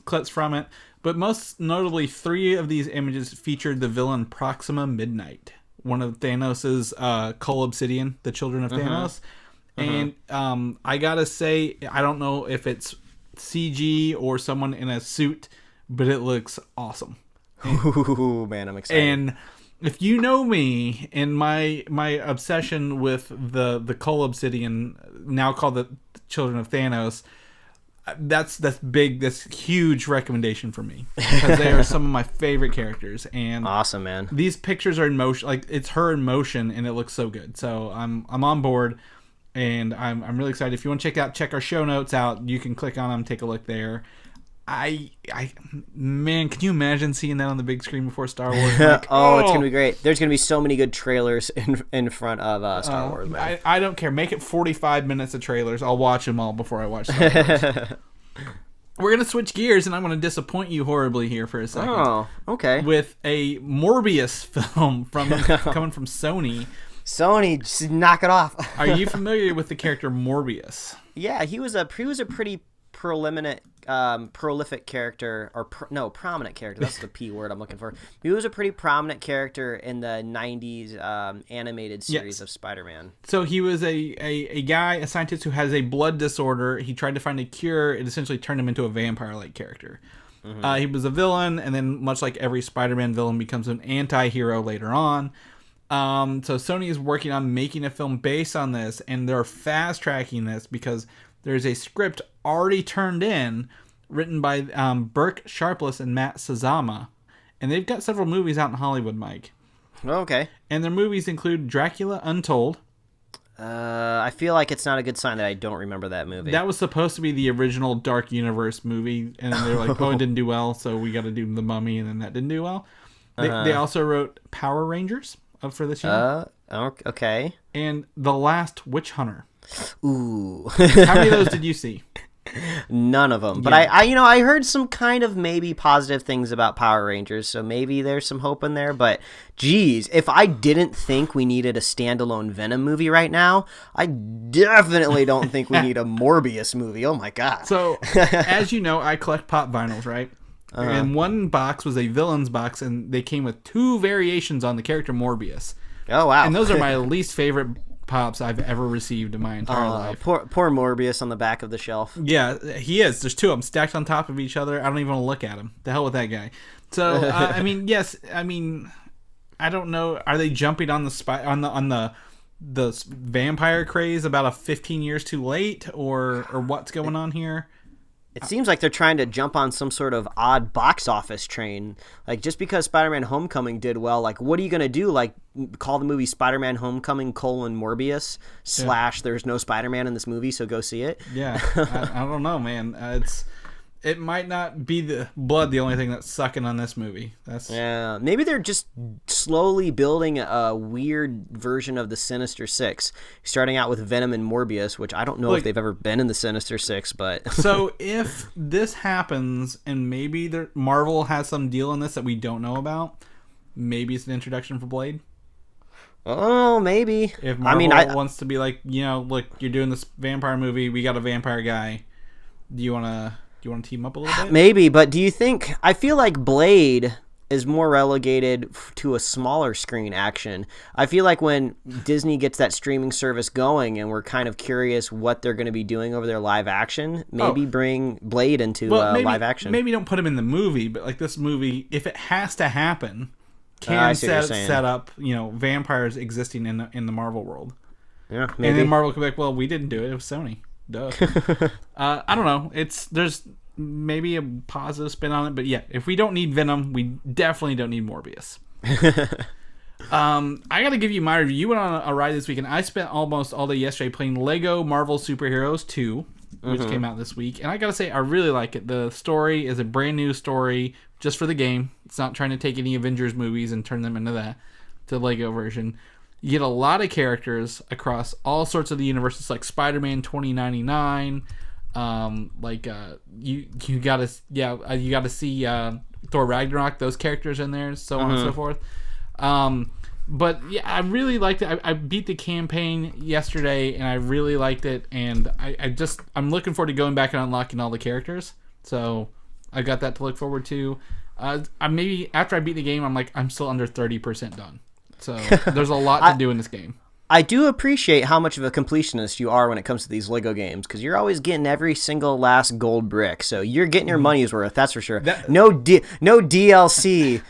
clips from it. But most notably, 3 of these images featured the villain Proxima Midnight, one of Thanos' Cull Obsidian, the children of Thanos. And I gotta say, I don't know if it's CG or someone in a suit, but it looks awesome. Ooh, man, I'm excited. And if you know me and my obsession with the Cull Obsidian, now called the children of Thanos, that's big. That's huge recommendation for me because they are some of my favorite characters. And awesome, man. These pictures are in motion, like it's her in motion, and it looks so good. So I'm on board, and I'm really excited. If you want to check our show notes out, you can click on them, take a look there. Man, can you imagine seeing that on the big screen before Star Wars? It's gonna be great. There's gonna be so many good trailers in front of Star Wars, man. I don't care. Make it 45 minutes of trailers. I'll watch them all before I watch Star Wars. We're gonna switch gears, and I'm gonna disappoint you horribly here for a second. Oh, okay. With a Morbius film coming from Sony. Sony, just knock it off. Are you familiar with the character Morbius? Yeah, he was a pretty prolific character, or prominent character. That's the P word I'm looking for. He was a pretty prominent character in the 90s animated series of Spider-Man. So he was a guy, a scientist who has a blood disorder. He tried to find a cure. It essentially turned him into a vampire-like character. He was a villain, and then much like every Spider-Man villain, becomes an anti-hero later on. So Sony is working on making a film based on this, and they're fast-tracking this because there's a script already turned in, written by Burke Sharpless and Matt Sazama. And they've got several movies out in Hollywood, Mike. Okay. And their movies include Dracula Untold. I feel like it's not a good sign that I don't remember that movie. That was supposed to be the original Dark Universe movie, and they were like, oh, it didn't do well, so we got to do The Mummy, and then that didn't do well. They also wrote Power Rangers for this year. Okay. And The Last Witch Hunter. Ooh. How many of those did you see? None of them. But I heard some kind of maybe positive things about Power Rangers, so maybe there's some hope in there. But geez, if I didn't think we needed a standalone Venom movie right now, I definitely don't think we need a Morbius movie. Oh my god. So, as you know, I collect pop vinyls, right? And one box was a villains box, and they came with 2 variations on the character Morbius. Oh wow. And those are my least favorite pops I've ever received in my entire life. Poor Morbius on the back of the shelf. Yeah, he is. There's 2 of them stacked on top of each other. I don't even want to look at him. The hell with that guy. So, I mean, yes. I mean, I don't know. Are they jumping on the vampire craze about 15 years too late, or what's going on here? It seems like they're trying to jump on some sort of odd box office train. Like, just because Spider-Man Homecoming did well, like, what are you going to do? Like, call the movie Spider-Man Homecoming, Morbius, / there's no Spider-Man in this movie, so go see it? Yeah, I don't know, man. It might not be the blood the only thing that's sucking on this movie. Yeah, maybe they're just slowly building a weird version of the Sinister Six, starting out with Venom and Morbius, which I don't know if they've ever been in the Sinister Six, but... So if this happens, and maybe Marvel has some deal in this that we don't know about, maybe it's an introduction for Blade? Oh, maybe. If Marvel wants to be like, look, you're doing this vampire movie, we got a vampire guy, do you want to team up a little bit? Maybe, but do you think... I feel like Blade is more relegated to a smaller screen action. I feel like when Disney gets that streaming service going and we're kind of curious what they're going to be doing over their live action, maybe bring Blade into live action. Maybe don't put him in the movie, but like this movie, if it has to happen, can set up vampires existing in the Marvel world. Yeah, maybe. And then Marvel could be like, well, we didn't do it. It was Sony. Duh. I don't know. There's maybe a positive spin on it, but yeah, if we don't need Venom, we definitely don't need Morbius. I got to give you my review. You went on a ride this weekend. I spent almost all day yesterday playing Lego Marvel Superheroes 2, which came out this week, and I got to say I really like it. The story is a brand new story just for the game. It's not trying to take any Avengers movies and turn them into the Lego version. You get a lot of characters across all sorts of the universes, like Spider-Man 2099. You gotta see Thor Ragnarok. Those characters in there, so on and so forth. But yeah, I really liked it. I beat the campaign yesterday, and I really liked it. And I'm looking forward to going back and unlocking all the characters. So I got that to look forward to. Maybe after I beat the game, I'm still under 30% done. So there's a lot to do in this game. I do appreciate how much of a completionist you are when it comes to these Lego games, because you're always getting every single last gold brick. So you're getting your money's worth, that's for sure. No DLC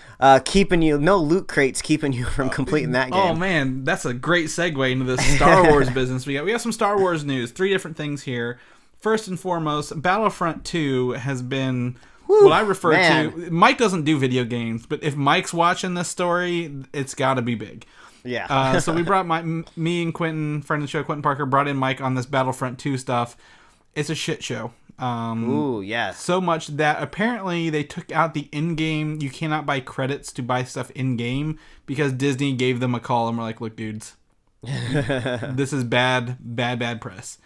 keeping you, no loot crates keeping you from completing that game. Oh man, that's a great segue into this Star Wars business. We got some Star Wars news. 3 different things here. First and foremost, Battlefront 2 has been... what I refer to, Mike doesn't do video games, but if Mike's watching this story, it's got to be big. Yeah. So we brought me and Quentin, friend of the show, Quentin Parker, brought in Mike on this Battlefront 2 stuff. It's a shit show. Ooh, yes. So much that apparently they took out the in-game, you cannot buy credits to buy stuff in-game because Disney gave them a call and were like, look, dudes, this is bad press.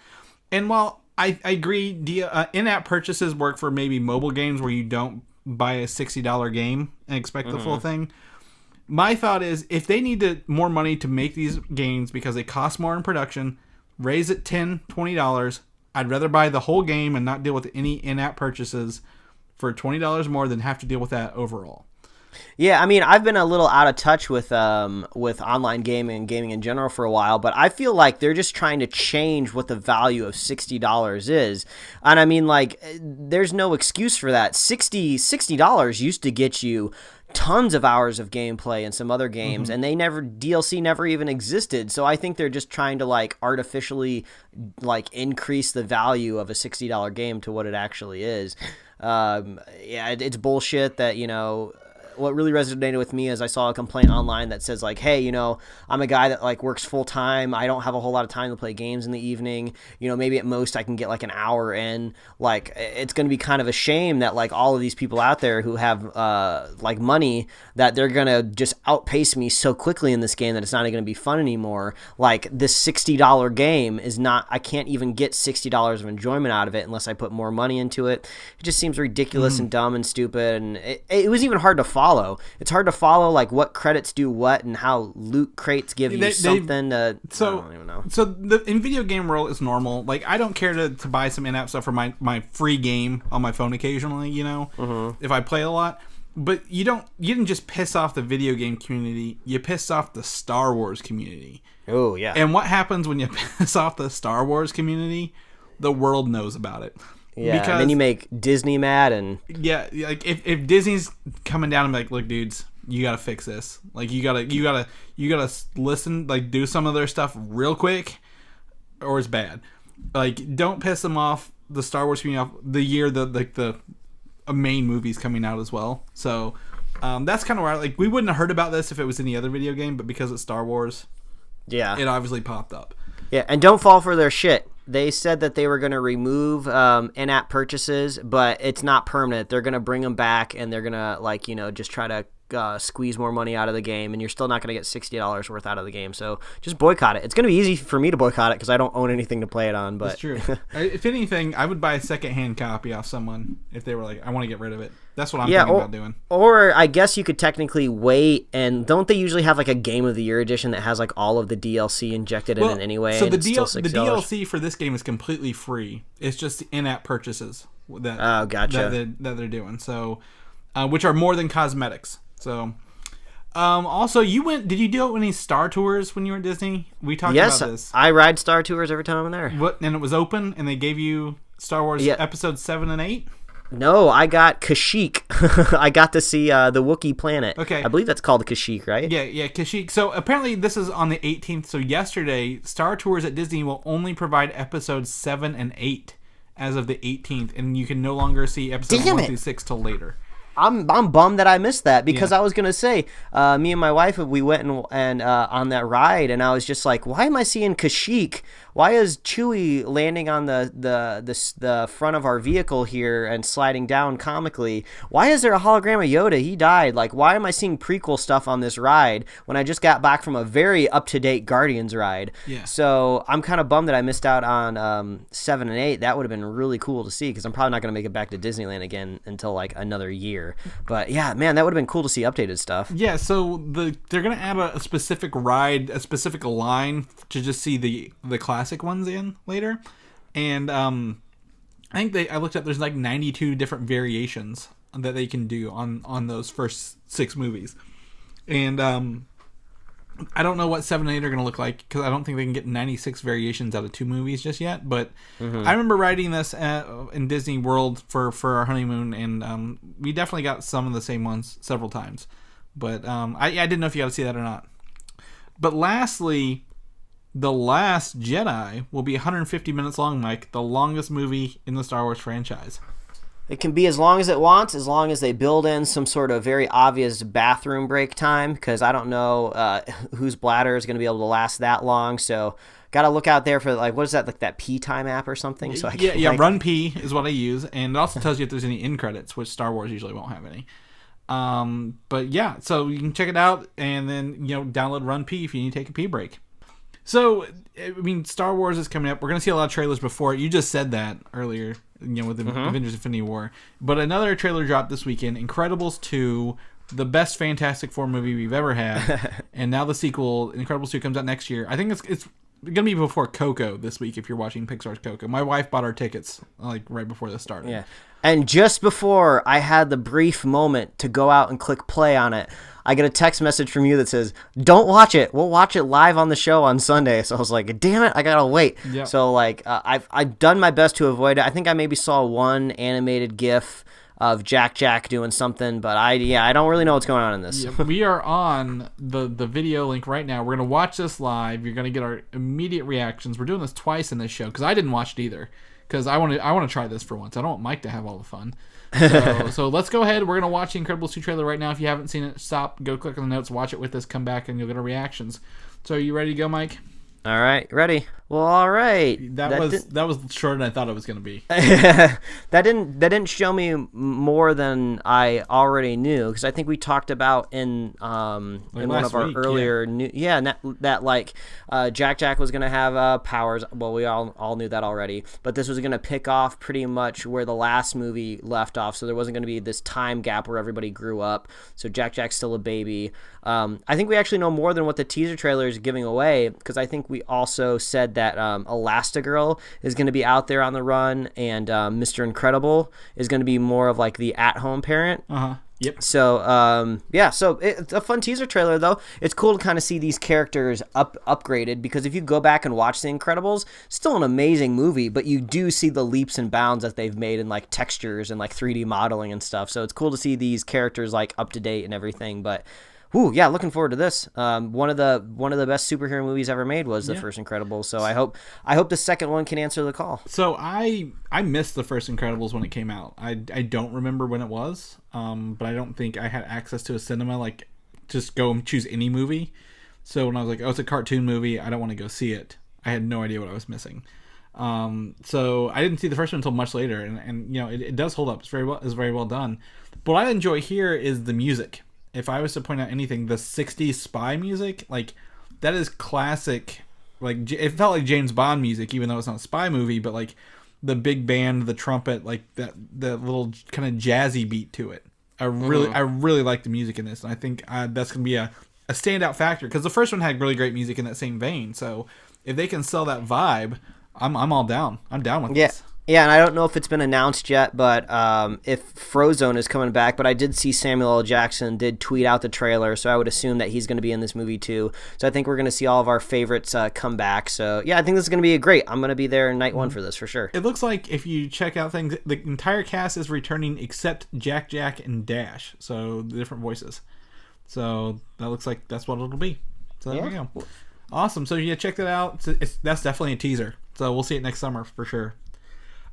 And while I agree, in-app purchases work for maybe mobile games where you don't buy a $60 game and expect the full thing. My thought is, if they need more money to make these games because they cost more in production, raise it $10, $20. I'd rather buy the whole game and not deal with any in-app purchases for $20 more than have to deal with that overall. Yeah, I mean, I've been a little out of touch with online gaming and gaming in general for a while, but I feel like they're just trying to change what the value of $60 is. And I mean, like, there's no excuse for that. $60 used to get you tons of hours of gameplay in some other games, and DLC never even existed. So I think they're just trying to like artificially like increase the value of a $60 game to what it actually is. It's bullshit that, you know. What really resonated with me is I saw a complaint online that says like, hey, you know, I'm a guy that like works full time. I don't have a whole lot of time to play games in the evening. You know, maybe at most I can get like an hour in. Like, it's going to be kind of a shame that like all of these people out there who have like money, that they're going to just outpace me so quickly in this game that it's not going to be fun anymore. Like, this $60 game is not, I can't even get $60 of enjoyment out of it unless I put more money into it. It just seems ridiculous and dumb and stupid. And it was even hard to follow. It's hard to follow like what credits do what and how loot crates give you something to. So, I don't even know. So in video game world, it's normal. Like, I don't care to buy some in-app stuff for my free game on my phone occasionally. You know, if I play a lot. But you didn't just piss off the video game community. You pissed off the Star Wars community. Oh yeah. And what happens when you piss off the Star Wars community? The world knows about it. Yeah, because, and then you make Disney mad, and yeah, like if Disney's coming down and be like, look, dudes, you gotta fix this. Like, you gotta listen, like, do some of their stuff real quick, or it's bad. Like, don't piss them off. The Star Wars coming off the year the main movie's coming out as well. So that's kind of where we wouldn't have heard about this if it was any other video game, but because it's Star Wars, yeah, it obviously popped up. Yeah, and don't fall for their shit. They said that they were going to remove in-app purchases, but it's not permanent. They're going to bring them back, and they're going to, just try to squeeze more money out of the game, and you're still not going to get $60 worth out of the game. So just boycott it. It's going to be easy for me to boycott it because I don't own anything to play it on. But that's true. If anything, I would buy a secondhand copy off someone if they were like, I want to get rid of it. That's what I'm thinking about doing. Or I guess you could technically wait, and don't they usually have like a Game of the Year edition that has like all of the DLC injected in it anyway? So the DLC for this game is completely free. It's just the in-app purchases that they're doing. So, which are more than cosmetics. So, also, did you do any Star Tours when you were at Disney? We talked about this. Yes, I ride Star Tours every time I'm there. And it was open, and they gave you Star Wars episodes 7 and 8? No, I got Kashyyyk. I got to see the Wookiee planet. Okay. I believe that's called Kashyyyk, right? Yeah, Kashyyyk. So apparently this is on the 18th. So yesterday, Star Tours at Disney will only provide episodes 7 and 8 as of the 18th, and you can no longer see episodes 1 through 6 till later. I'm bummed that I missed that because I was gonna say me and my wife, we went and on that ride, and I was just like, why am I seeing Kashyyyk? Why is Chewie landing on the front of our vehicle here and sliding down comically? Why is there a hologram of Yoda? He died. Like, why am I seeing prequel stuff on this ride when I just got back from a very up-to-date Guardians ride? Yeah. So I'm kind of bummed that I missed out on 7 and 8. That would have been really cool to see because I'm probably not going to make it back to Disneyland again until like another year. But yeah, man, that would have been cool to see updated stuff. Yeah, so they're going to add a specific ride, a specific line to just see the classic ones in later, and I think I looked up. There's like 92 different variations that they can do on those first 6 movies, and I don't know what 7 and 8 are going to look like because I don't think they can get 96 variations out of 2 movies just yet. But I remember riding this in Disney World for our honeymoon, and we definitely got some of the same ones several times. But I didn't know if you got to see that or not. But lastly, The Last Jedi will be 150 minutes long, Mike, the longest movie in the Star Wars franchise. It can be as long as it wants, as long as they build in some sort of very obvious bathroom break time, because I don't know whose bladder is going to be able to last that long, so got to look out there for, like, what is that, like that pee time app or something? So Run Pee is what I use, and it also tells you if there's any end credits, which Star Wars usually won't have any. But yeah, so you can check it out, and then, download Run Pee if you need to take a pee break. So, I mean, Star Wars is coming up. We're going to see a lot of trailers before it. You just said that earlier, with the Avengers Infinity War. But another trailer dropped this weekend, Incredibles 2, the best Fantastic Four movie we've ever had, and now the sequel, Incredibles 2, comes out next year. I think it's gonna be before Coco this week if you're watching Pixar's Coco. My wife bought our tickets like right before this started. Yeah. And just before I had the brief moment to go out and click play on it, I get a text message from you that says, "Don't watch it. We'll watch it live on the show on Sunday." So I was like, "Damn it, I gotta wait." Yep. So like, I've done my best to avoid it. I think I maybe saw one animated GIF of Jack doing something, but I don't really know what's going on in this. Yep. We are on the video link right now. We're gonna watch this live. You're gonna get our immediate reactions. We're doing this twice in this show because I didn't watch it either. Because I want to try this for once. I don't want Mike to have all the fun. So let's go ahead. We're going to watch the Incredibles 2 trailer right now. If you haven't seen it, stop, go click on the notes, watch it with us, come back, and you'll get our reactions. So are you ready to go, Mike? All right, ready? Well, all right. That was shorter than I thought it was going to be. that didn't show me more than I already knew, because I think we talked about in one of our earlier that like Jack was gonna have powers. Well, we all knew that already, but this was gonna pick off pretty much where the last movie left off. So there wasn't gonna be this time gap where everybody grew up. So Jack's still a baby. I think we actually know more than what the teaser trailer is giving away, because I think we also said that Elastigirl is going to be out there on the run, and Mr. Incredible is going to be more of like the at-home parent. Yep. So so it's a fun teaser trailer though. It's cool to kind of see these characters upgraded, because if you go back and watch The Incredibles, still an amazing movie, but you do see the leaps and bounds that they've made in like textures and like 3D modeling and stuff. So it's cool to see these characters like up to date and everything, but ooh, yeah, looking forward to this. One of the best superhero movies ever made was the first Incredibles, so I hope the second one can answer the call. So I missed the first Incredibles when it came out. I don't remember when it was, but I don't think I had access to a cinema, like just go and choose any movie. So when I was like, oh, it's a cartoon movie, I don't want to go see it, I had no idea what I was missing. So I didn't see the first one until much later, and you know, it does hold up. It's very well done. But what I enjoy here is the music. If I was to point out anything, the 60s spy music, like, that is classic. Like, it felt like James Bond music, even though it's not a spy movie, but, like, the big band, the trumpet, like, that little kind of jazzy beat to it. I really like the music in this, and I think that's going to be a standout factor, because the first one had really great music in that same vein, so if they can sell that vibe, I'm all down. I'm down with this. Yeah, and I don't know if it's been announced yet, but if Frozone is coming back, but I did see Samuel L. Jackson did tweet out the trailer, so I would assume that he's going to be in this movie too. So I think we're going to see all of our favorites come back. So yeah, I think this is going to be great. I'm going to be there night one for this for sure. It looks like if you check out things, the entire cast is returning except Jack, and Dash, so the different voices. So that looks like that's what it'll be. So there we go. Awesome. So yeah, check that out. That's definitely a teaser. So we'll see it next summer for sure.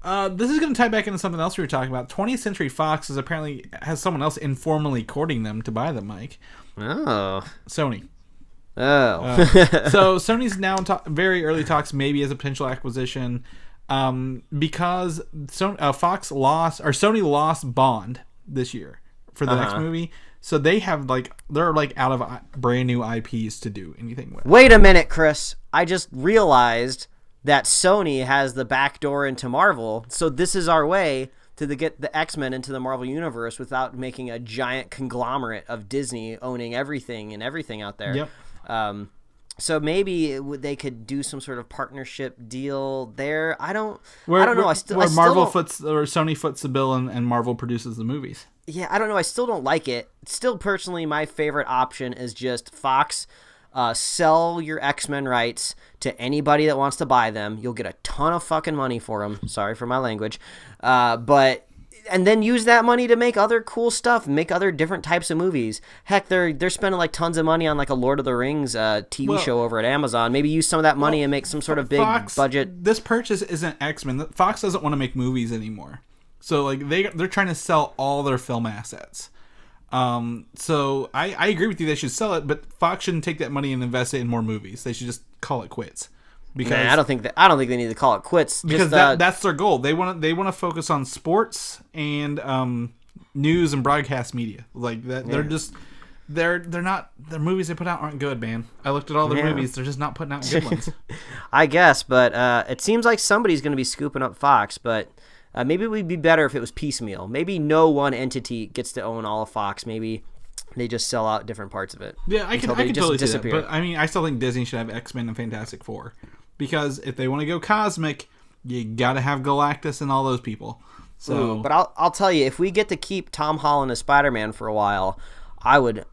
This is going to tie back into something else we were talking about. 20th Century Fox has someone else informally courting them to buy them, Mike. Oh. Sony. Oh. So Sony's now in very early talks, maybe as a potential acquisition, because Sony lost Bond this year for the next movie. So they're out of brand new IPs to do anything with. Wait a minute, Chris. I just realized that Sony has the back door into Marvel, so this is our way to get the X-Men into the Marvel Universe without making a giant conglomerate of Disney owning everything and everything out there. Yep. So maybe they could do some sort of partnership deal there. I don't know. Sony foots the bill and Marvel produces the movies. Yeah, I don't know. I still don't like it. Still, personally, my favorite option is just Fox. Sell your X-Men rights to anybody that wants to buy them. You'll get a ton of fucking money for them. Sorry for my language. And then use that money to make other cool stuff, make other different types of movies. Heck, they're spending like tons of money on like a Lord of the Rings TV show over at Amazon. Maybe use some of that money and make some sort of big budget. This purchase isn't X-Men. Fox doesn't want to make movies anymore. So like they're trying to sell all their film assets. So I agree with you. They should sell it, but Fox shouldn't take that money and invest it in more movies. They should just call it quits. Because I don't think they need to call it quits. Because that's their goal. They want to focus on sports and news and broadcast media like that. Yeah. They're not, their movies they put out aren't good, man. I looked at all their movies. They're just not putting out good ones. I guess, but it seems like somebody's going to be scooping up Fox, but. Maybe it would be better if it was piecemeal. Maybe no one entity gets to own all of Fox. Maybe They just sell out different parts of it. Yeah, I can just totally disappear. see that. But I mean, I still think Disney should have X-Men and Fantastic Four, because if they want to go cosmic, you got to have Galactus and all those people. So, but I'll tell you, if we get to keep Tom Holland as Spider-Man for a while, I would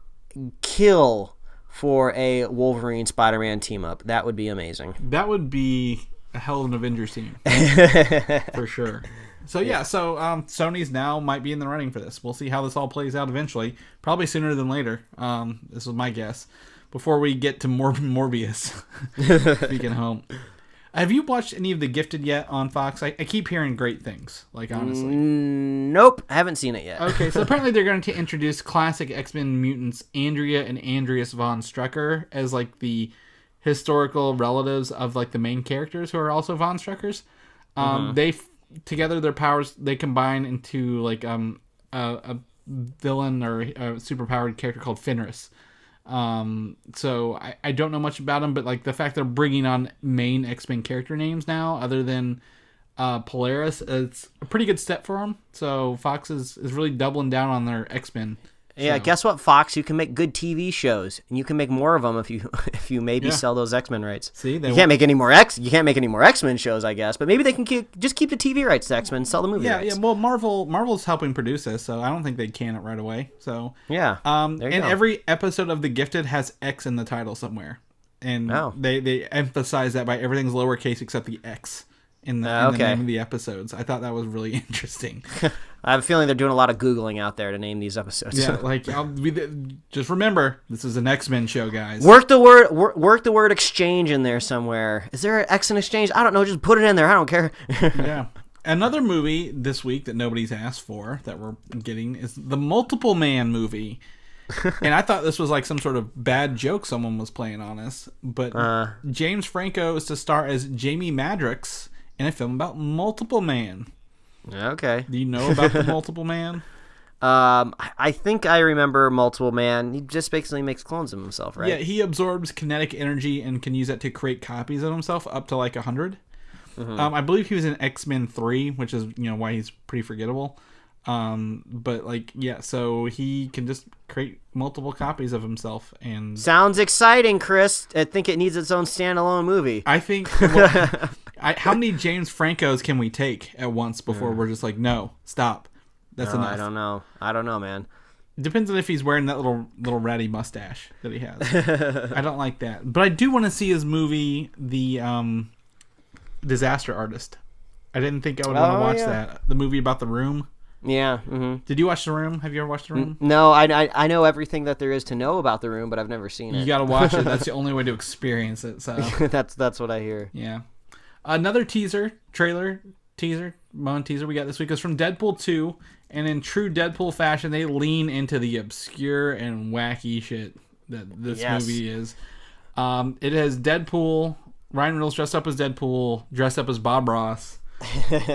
kill for a Wolverine Spider-Man team up. That would be amazing. that would be a hell of an Avengers team for sure. So Sony's now might be in the running for this. We'll see how this all plays out eventually. Probably sooner than later. This is my guess. Before we get to Morbius. Speaking home. Have you watched any of The Gifted yet on Fox? I keep hearing great things, like, honestly. Nope, I haven't seen it yet. Okay, so apparently they're going to introduce classic X-Men mutants Andrea and Andreas von Strucker as, like, the historical relatives of, like, the main characters who are also von Struckers. Together, their powers, they combine into, like, a villain or a superpowered character called Fenris. So I don't know much about them, but like the fact they're bringing on main X-Men character names now, other than Polaris, it's a pretty good step for them. So Fox is really doubling down on their X-Men. Yeah, guess what, Fox? You can make good TV shows, and you can make more of them if you maybe sell those X-Men rights. See, you can't make any more X-Men shows, I guess, but maybe they can just keep the TV rights to X-Men, sell the movie rights. Yeah. Well, Marvel's helping produce this, so I don't think they can it right away. So yeah, and every episode of The Gifted has X in the title somewhere, and they emphasize that by everything's lowercase except the X in the name of the episodes. I thought that was really interesting. I have a feeling they're doing a lot of Googling out there to name these episodes. Yeah, like just remember, this is an X-Men show, guys. Work the word exchange in there somewhere. Is there an X in exchange? I don't know. Just put it in there. I don't care. Yeah. Another movie this week that nobody's asked for that we're getting is the Multiple Man movie. And I thought this was like some sort of bad joke someone was playing on us. But James Franco is to star as Jamie Madrox in a film about Multiple Man. Okay. Do you know about the Multiple Man? I think I remember Multiple Man. He just basically makes clones of himself, right? Yeah, he absorbs kinetic energy and can use that to create copies of himself up to like 100. Mm-hmm. I believe he was in X-Men 3, which is why he's pretty forgettable. But like, yeah, so he can just create multiple copies of himself. And sounds exciting, Chris. I think it needs its own standalone movie. I think. How many James Francos can we take at once before we're just like, no, stop? That's enough. I don't know, man. It depends on if he's wearing that little ratty mustache that he has. I don't like that, but I do want to see his movie, The Disaster Artist. I didn't think I would want to watch that. The movie about The Room. Yeah. Mm-hmm. Did you watch The Room? Have you ever watched The Room? No, I know everything that there is to know about The Room, but I've never seen it. You got to watch it. That's the only way to experience it. So that's what I hear. Yeah. Another teaser we got this week is from Deadpool 2, and in true Deadpool fashion, they lean into the obscure and wacky shit that this movie is. It has Deadpool, Ryan Reynolds dressed up as Deadpool, dressed up as Bob Ross,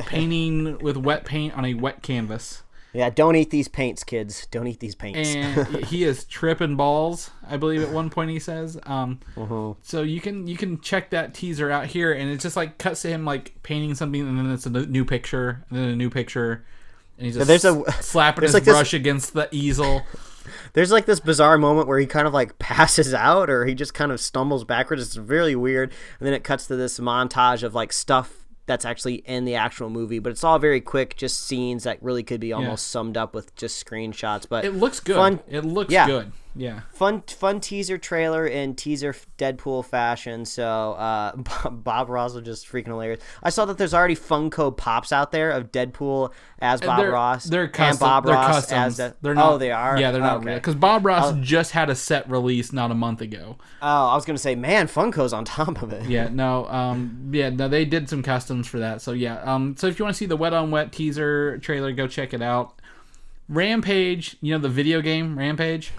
painting with wet paint on a wet canvas. Yeah, don't eat these paints, kids. Don't eat these paints. And he is tripping balls, I believe at one point he says. So you can check that teaser out here, and it just like cuts to him like painting something, and then it's a new picture, and then a new picture, and he's just slapping his brush against the easel. There's like this bizarre moment where he kind of like passes out, or he just kind of stumbles backwards. It's really weird, and then it cuts to this montage of like stuff that's actually in the actual movie, but it's all very quick, just scenes that really could be almost summed up with just screenshots. But it looks good. It looks good. Yeah. Fun teaser trailer in teaser Deadpool fashion. So Bob Ross was just freaking hilarious. I saw that there's already Funko Pops out there of Deadpool as Bob Ross. They're custom. And Bob Ross customs. as they're not, they are? Yeah, they're not real. Because Bob Ross just had a set release not a month ago. Oh, I was going to say, man, Funko's on top of it. Yeah, no, they did some customs for that. So yeah, so if you want to see the Wet on Wet teaser trailer, go check it out. Rampage, the video game Rampage?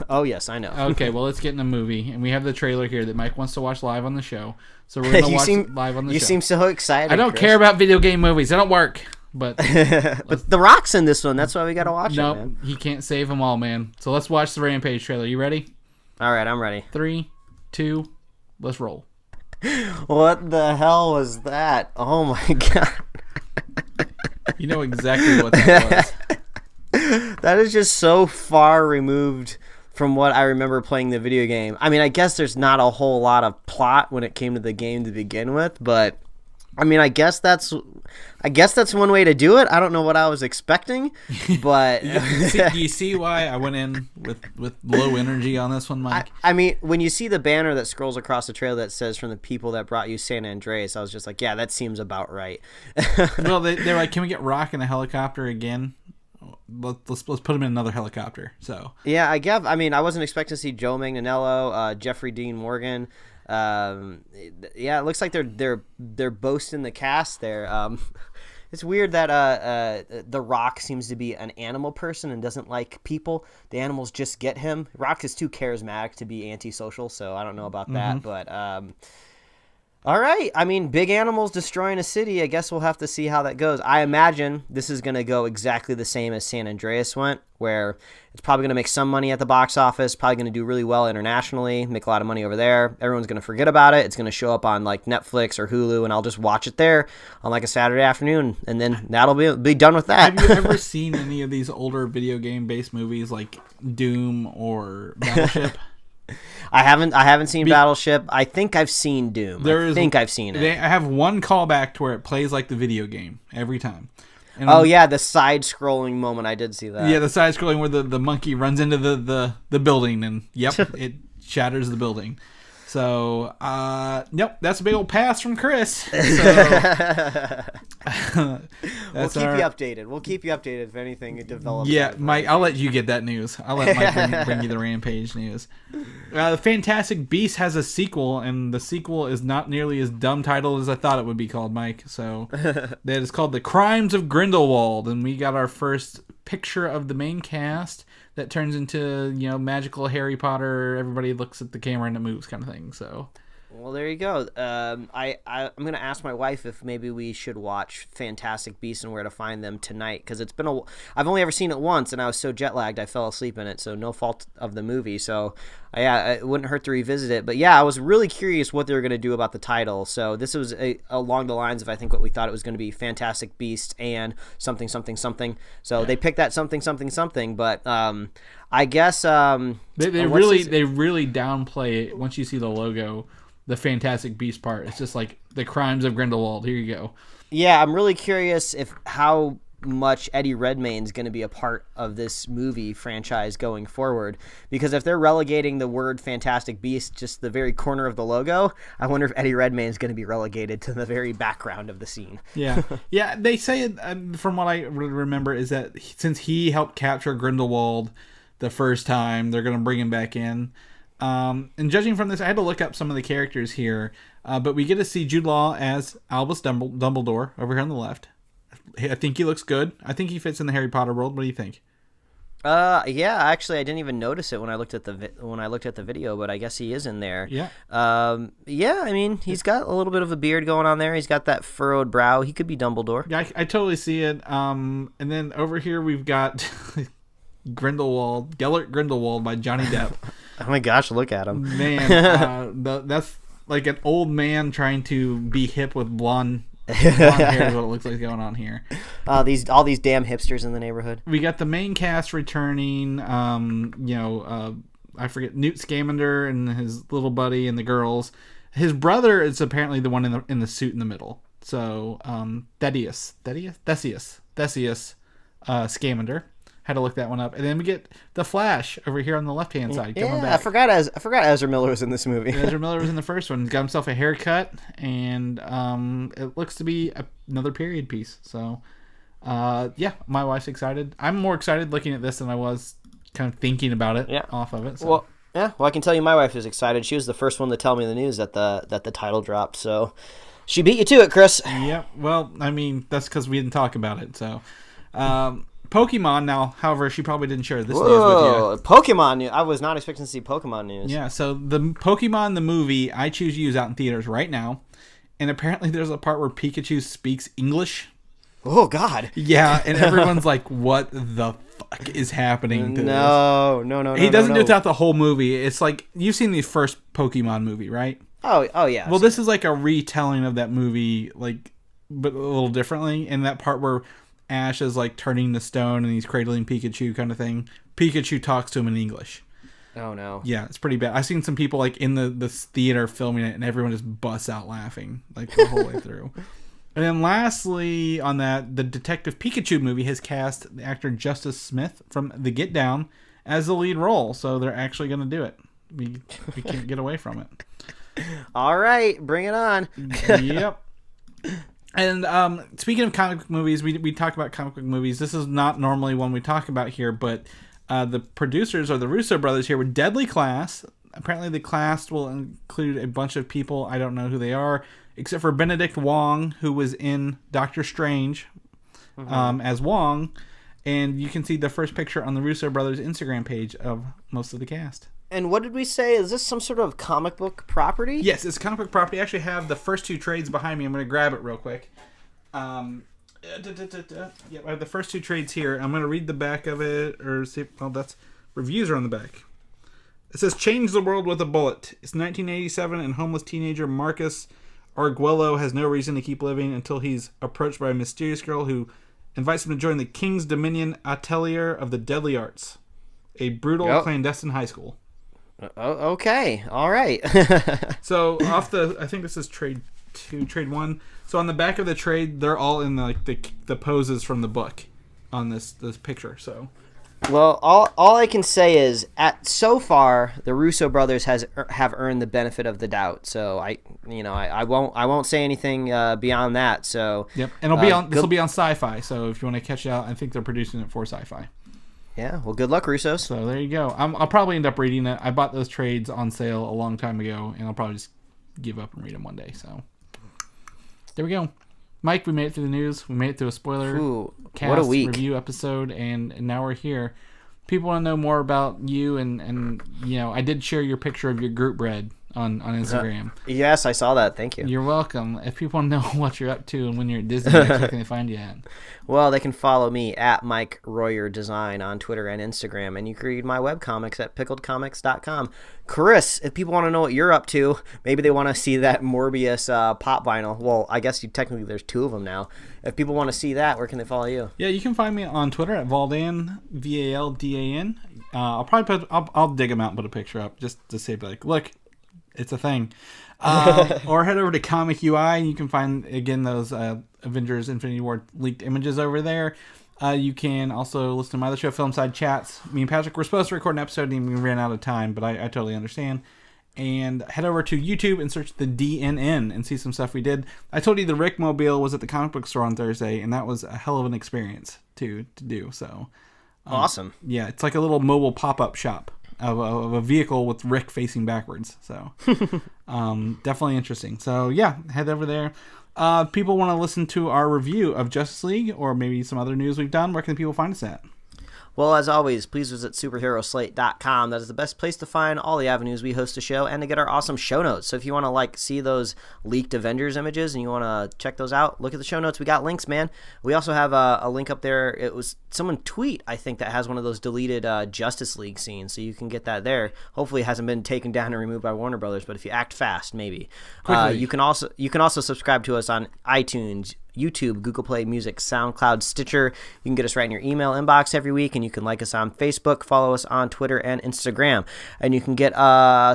Oh, yes, I know. Okay, well, let's get in a movie. And we have the trailer here that Mike wants to watch live on the show. So we're going to watch it live on the show. You seem so excited, I don't care about video game movies. They don't work. But but The Rock's in this one. That's why we got to watch it, man. He can't save them all, man. So let's watch the Rampage trailer. You ready? All right, I'm ready. 3, 2, let's roll. What the hell was that? Oh, my God. You know exactly what that was. That is just so far removed from what I remember playing the video game. I mean, I guess there's not a whole lot of plot when it came to the game to begin with, but I mean, I guess that's one way to do it. I don't know what I was expecting, but do you see why I went in with low energy on this one, Mike? I mean, when you see the banner that scrolls across the trailer that says "From the people that brought you San Andreas," I was just like, yeah, that seems about right. Well, they're like, can we get Rock in a helicopter again? Let's put him in another helicopter. So yeah, I mean, I wasn't expecting to see Joe Manganiello, Jeffrey Dean Morgan. Yeah, it looks like they're boasting the cast there. It's weird that The Rock seems to be an animal person and doesn't like people. The animals just get him. Rock is too charismatic to be antisocial, so I don't know about that. But all right, I mean, big animals destroying a city. I guess we'll have to see how that goes. I imagine this is going to go exactly the same as San Andreas went, where it's probably going to make some money at the box office, probably going to do really well internationally, make a lot of money over there. Everyone's going to forget about it. It's going to show up on like Netflix or Hulu, and I'll just watch it there on like a Saturday afternoon, and then that'll be done with that. Have you ever seen any of these older video game based movies like Doom or Battleship? I haven't seen Battleship. I think I've seen Doom. I've seen it. I have one callback to where it plays like the video game every time. And yeah, the side-scrolling moment. I did see that. Yeah, the side-scrolling where the monkey runs into the building and, yep, it shatters the building. So, yep, that's a big old pass from Chris. So, we'll keep you updated. We'll keep you updated if anything develops. Yeah, Mike, I'll let you get that news. I'll let Mike bring you the Rampage news. The Fantastic Beasts has a sequel, and the sequel is not nearly as dumb titled as I thought it would be called, Mike. So, that is called The Crimes of Grindelwald, and we got our first picture of the main cast that turns into, magical Harry Potter, everybody looks at the camera and it moves kind of thing. So, well, there you go. I'm going to ask my wife if maybe we should watch Fantastic Beasts and Where to Find Them tonight, because I've only ever seen it once, and I was so jet lagged I fell asleep in it, so no fault of the movie. So, yeah, it wouldn't hurt to revisit it. But yeah, I was really curious what they were going to do about the title. So this was along the lines of, I think, what we thought it was going to be: Fantastic Beasts and something, something, something. So they picked that something, something, something. But I guess they really downplay it once you see the logo. The Fantastic Beast part. It's just like The Crimes of Grindelwald. Here you go. Yeah, I'm really curious how much Eddie Redmayne's going to be a part of this movie franchise going forward. Because if they're relegating the word Fantastic Beast just the very corner of the logo, I wonder if Eddie Redmayne's going to be relegated to the very background of the scene. Yeah. Yeah, they say, from what I remember, is that since he helped capture Grindelwald the first time, they're going to bring him back in. And judging from this, I had to look up some of the characters here, but we get to see Jude Law as Albus Dumbledore over here on the left. I think he looks good. I think he fits in the Harry Potter world. What do you think? Yeah, actually, I didn't even notice it when I looked at the video, but I guess he is in there. Yeah. Yeah, I mean, he's got a little bit of a beard going on there. He's got that furrowed brow. He could be Dumbledore. Yeah, I totally see it. And then over here we've got Gellert Grindelwald by Johnny Depp. Oh my gosh, look at him. Man, that's like an old man trying to be hip with blonde hair is what it looks like going on here. All these damn hipsters in the neighborhood. We got the main cast returning, I forget, Newt Scamander and his little buddy and the girls. His brother is apparently the one in the suit in the middle. So, Theseus Scamander. Had to look that one up, and then we get the Flash over here on the left-hand side. Coming back. I forgot Ezra Miller was in this movie. Ezra Miller was in the first one. He's got himself a haircut, and it looks to be another period piece. So, yeah, my wife's excited. I'm more excited looking at this than I was kind of thinking about it off of it. So. Well, I can tell you my wife is excited. She was the first one to tell me the news that the title dropped. So, she beat you to it, Chris. Yeah. Well, I mean, that's because we didn't talk about it. So. Pokemon now, however, she probably didn't share this news with you. Pokemon news. I was not expecting to see Pokemon news. Yeah, so the Pokemon, the movie, I Choose You is out in theaters right now. And apparently there's a part where Pikachu speaks English. Oh, God. Yeah, and everyone's like, what the fuck is happening to this? No. He doesn't do it throughout the whole movie. It's like, you've seen the first Pokemon movie, right? Oh yeah. Well, this is like a retelling of that movie, like, but a little differently. And that part where Ash is like turning the stone and he's cradling Pikachu kind of thing. Pikachu talks to him in English. Oh no. Yeah, it's pretty bad. I've seen some people like in the theater filming it, and everyone just busts out laughing like the whole way through. And then lastly, on that, the Detective Pikachu movie has cast the actor Justice Smith from The Get Down as the lead role, so they're actually going to do it. We can't get away from it. All right, bring it on. Yep. And speaking of comic book movies, we talk about comic book movies. This is not normally one we talk about here, but the producers, or the Russo brothers here, with Deadly Class. Apparently the cast will include a bunch of people. I don't know who they are, except for Benedict Wong, who was in Doctor Strange as Wong. And you can see the first picture on the Russo brothers Instagram page of most of the cast. And what did we say? Is this some sort of comic book property? Yes, it's a comic book property. I actually have the first two trades behind me. I'm going to grab it real quick. Yep, I have the first two trades here. I'm going to read the back of it, or see. Well, that's reviews are on the back. It says, "Change the world with a bullet." It's 1987, and homeless teenager Marcus Arguello has no reason to keep living until he's approached by a mysterious girl who invites him to join the King's Dominion Atelier of the Deadly Arts, a brutal clandestine high school. Okay, all right. So off I think this is trade 2, trade 1. So on the back of the trade, they're all in the poses from the book on this picture. So, well, all I can say is so far the Russo brothers have earned the benefit of the doubt. So I won't say anything beyond that. So yep, and this will be on Sci-Fi. So if you want to catch it out, I think they're producing it for Sci-Fi. Yeah, well, good luck, Russos. So there you go. I'll probably end up reading it. I bought those trades on sale a long time ago, and I'll probably just give up and read them one day. So there we go. Mike, we made it through the news. We made it through a spoiler cast what a week. Review episode, and now we're here. People want to know more about you, and I did share your picture of your group bread on Instagram. Yes, I saw that. Thank you. You're welcome. If people want to know what you're up to and when you're at Disney, where can they find you at? Well, they can follow me at Mike Royer Design on Twitter and Instagram, and you can read my webcomics at pickledcomics.com. Chris, if people want to know what you're up to, maybe they want to see that Morbius pop vinyl. Well, I guess technically there's 2 of them now. If people want to see that, where can they follow you? Yeah, you can find me on Twitter at Valdan, Valdan. I'll dig them out and put a picture up just to say, like, look, it's a thing. Or head over to Comic UI, and you can find, again, those Avengers Infinity War leaked images over there. You can also listen to my other show, Filmside Chats. Me and Patrick were supposed to record an episode, and we ran out of time, but I totally understand. And head over to YouTube and search the DNN and see some stuff we did. I told you the Rick Mobile was at the comic book store on Thursday, and that was a hell of an experience to do. So awesome. Yeah, it's like a little mobile pop-up shop of a vehicle with Rick facing backwards. So definitely interesting. So yeah, head over there. People want to listen to our review of Justice League or maybe some other news we've done. Where can people find us at? Well, as always, please visit superheroslate.com. That is the best place to find all the avenues we host a show and to get our awesome show notes. So if you want to see those leaked Avengers images and you want to check those out, look at the show notes. We got links, man. We also have a link up there. It was someone tweet, I think, that has one of those deleted Justice League scenes, so you can get that there. Hopefully it hasn't been taken down and removed by Warner Brothers, but if you act fast, maybe. You can also subscribe to us on iTunes, YouTube, Google Play Music, SoundCloud, Stitcher. You can get us right in your email inbox every week, and you can like us on Facebook, follow us on Twitter and Instagram. And you can get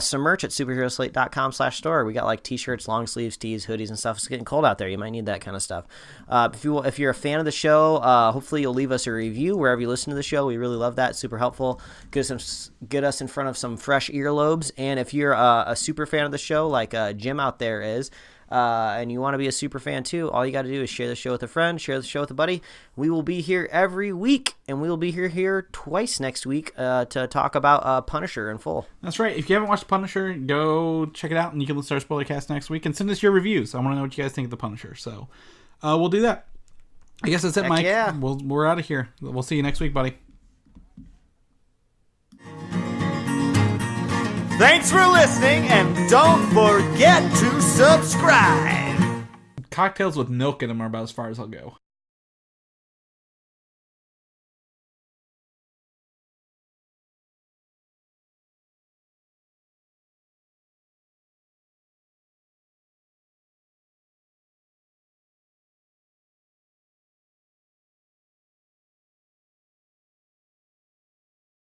some merch at superheroslate.com/store. We got t-shirts, long sleeves, tees, hoodies, and stuff. It's getting cold out there. You might need that kind of stuff. If you're a fan of the show, hopefully you'll leave us a review wherever you listen to the show. We really love that. Super helpful. Get us in front of some fresh earlobes. And if you're a super fan of the show, like Jim out there is, and you want to be a super fan too, all you got to do is share the show with a friend, share the show with a buddy. We will be here every week, and we will be here twice next week to talk about Punisher in full. That's right. If you haven't watched Punisher, go check it out, and you can listen to our spoiler cast next week and send us your reviews. I want to know what you guys think of the Punisher. So we'll do that. I guess that's it, Mike. Yeah. We're out of here. We'll see you next week, buddy. Thanks for listening, and don't forget to subscribe. Cocktails with milk in them are about as far as I'll go.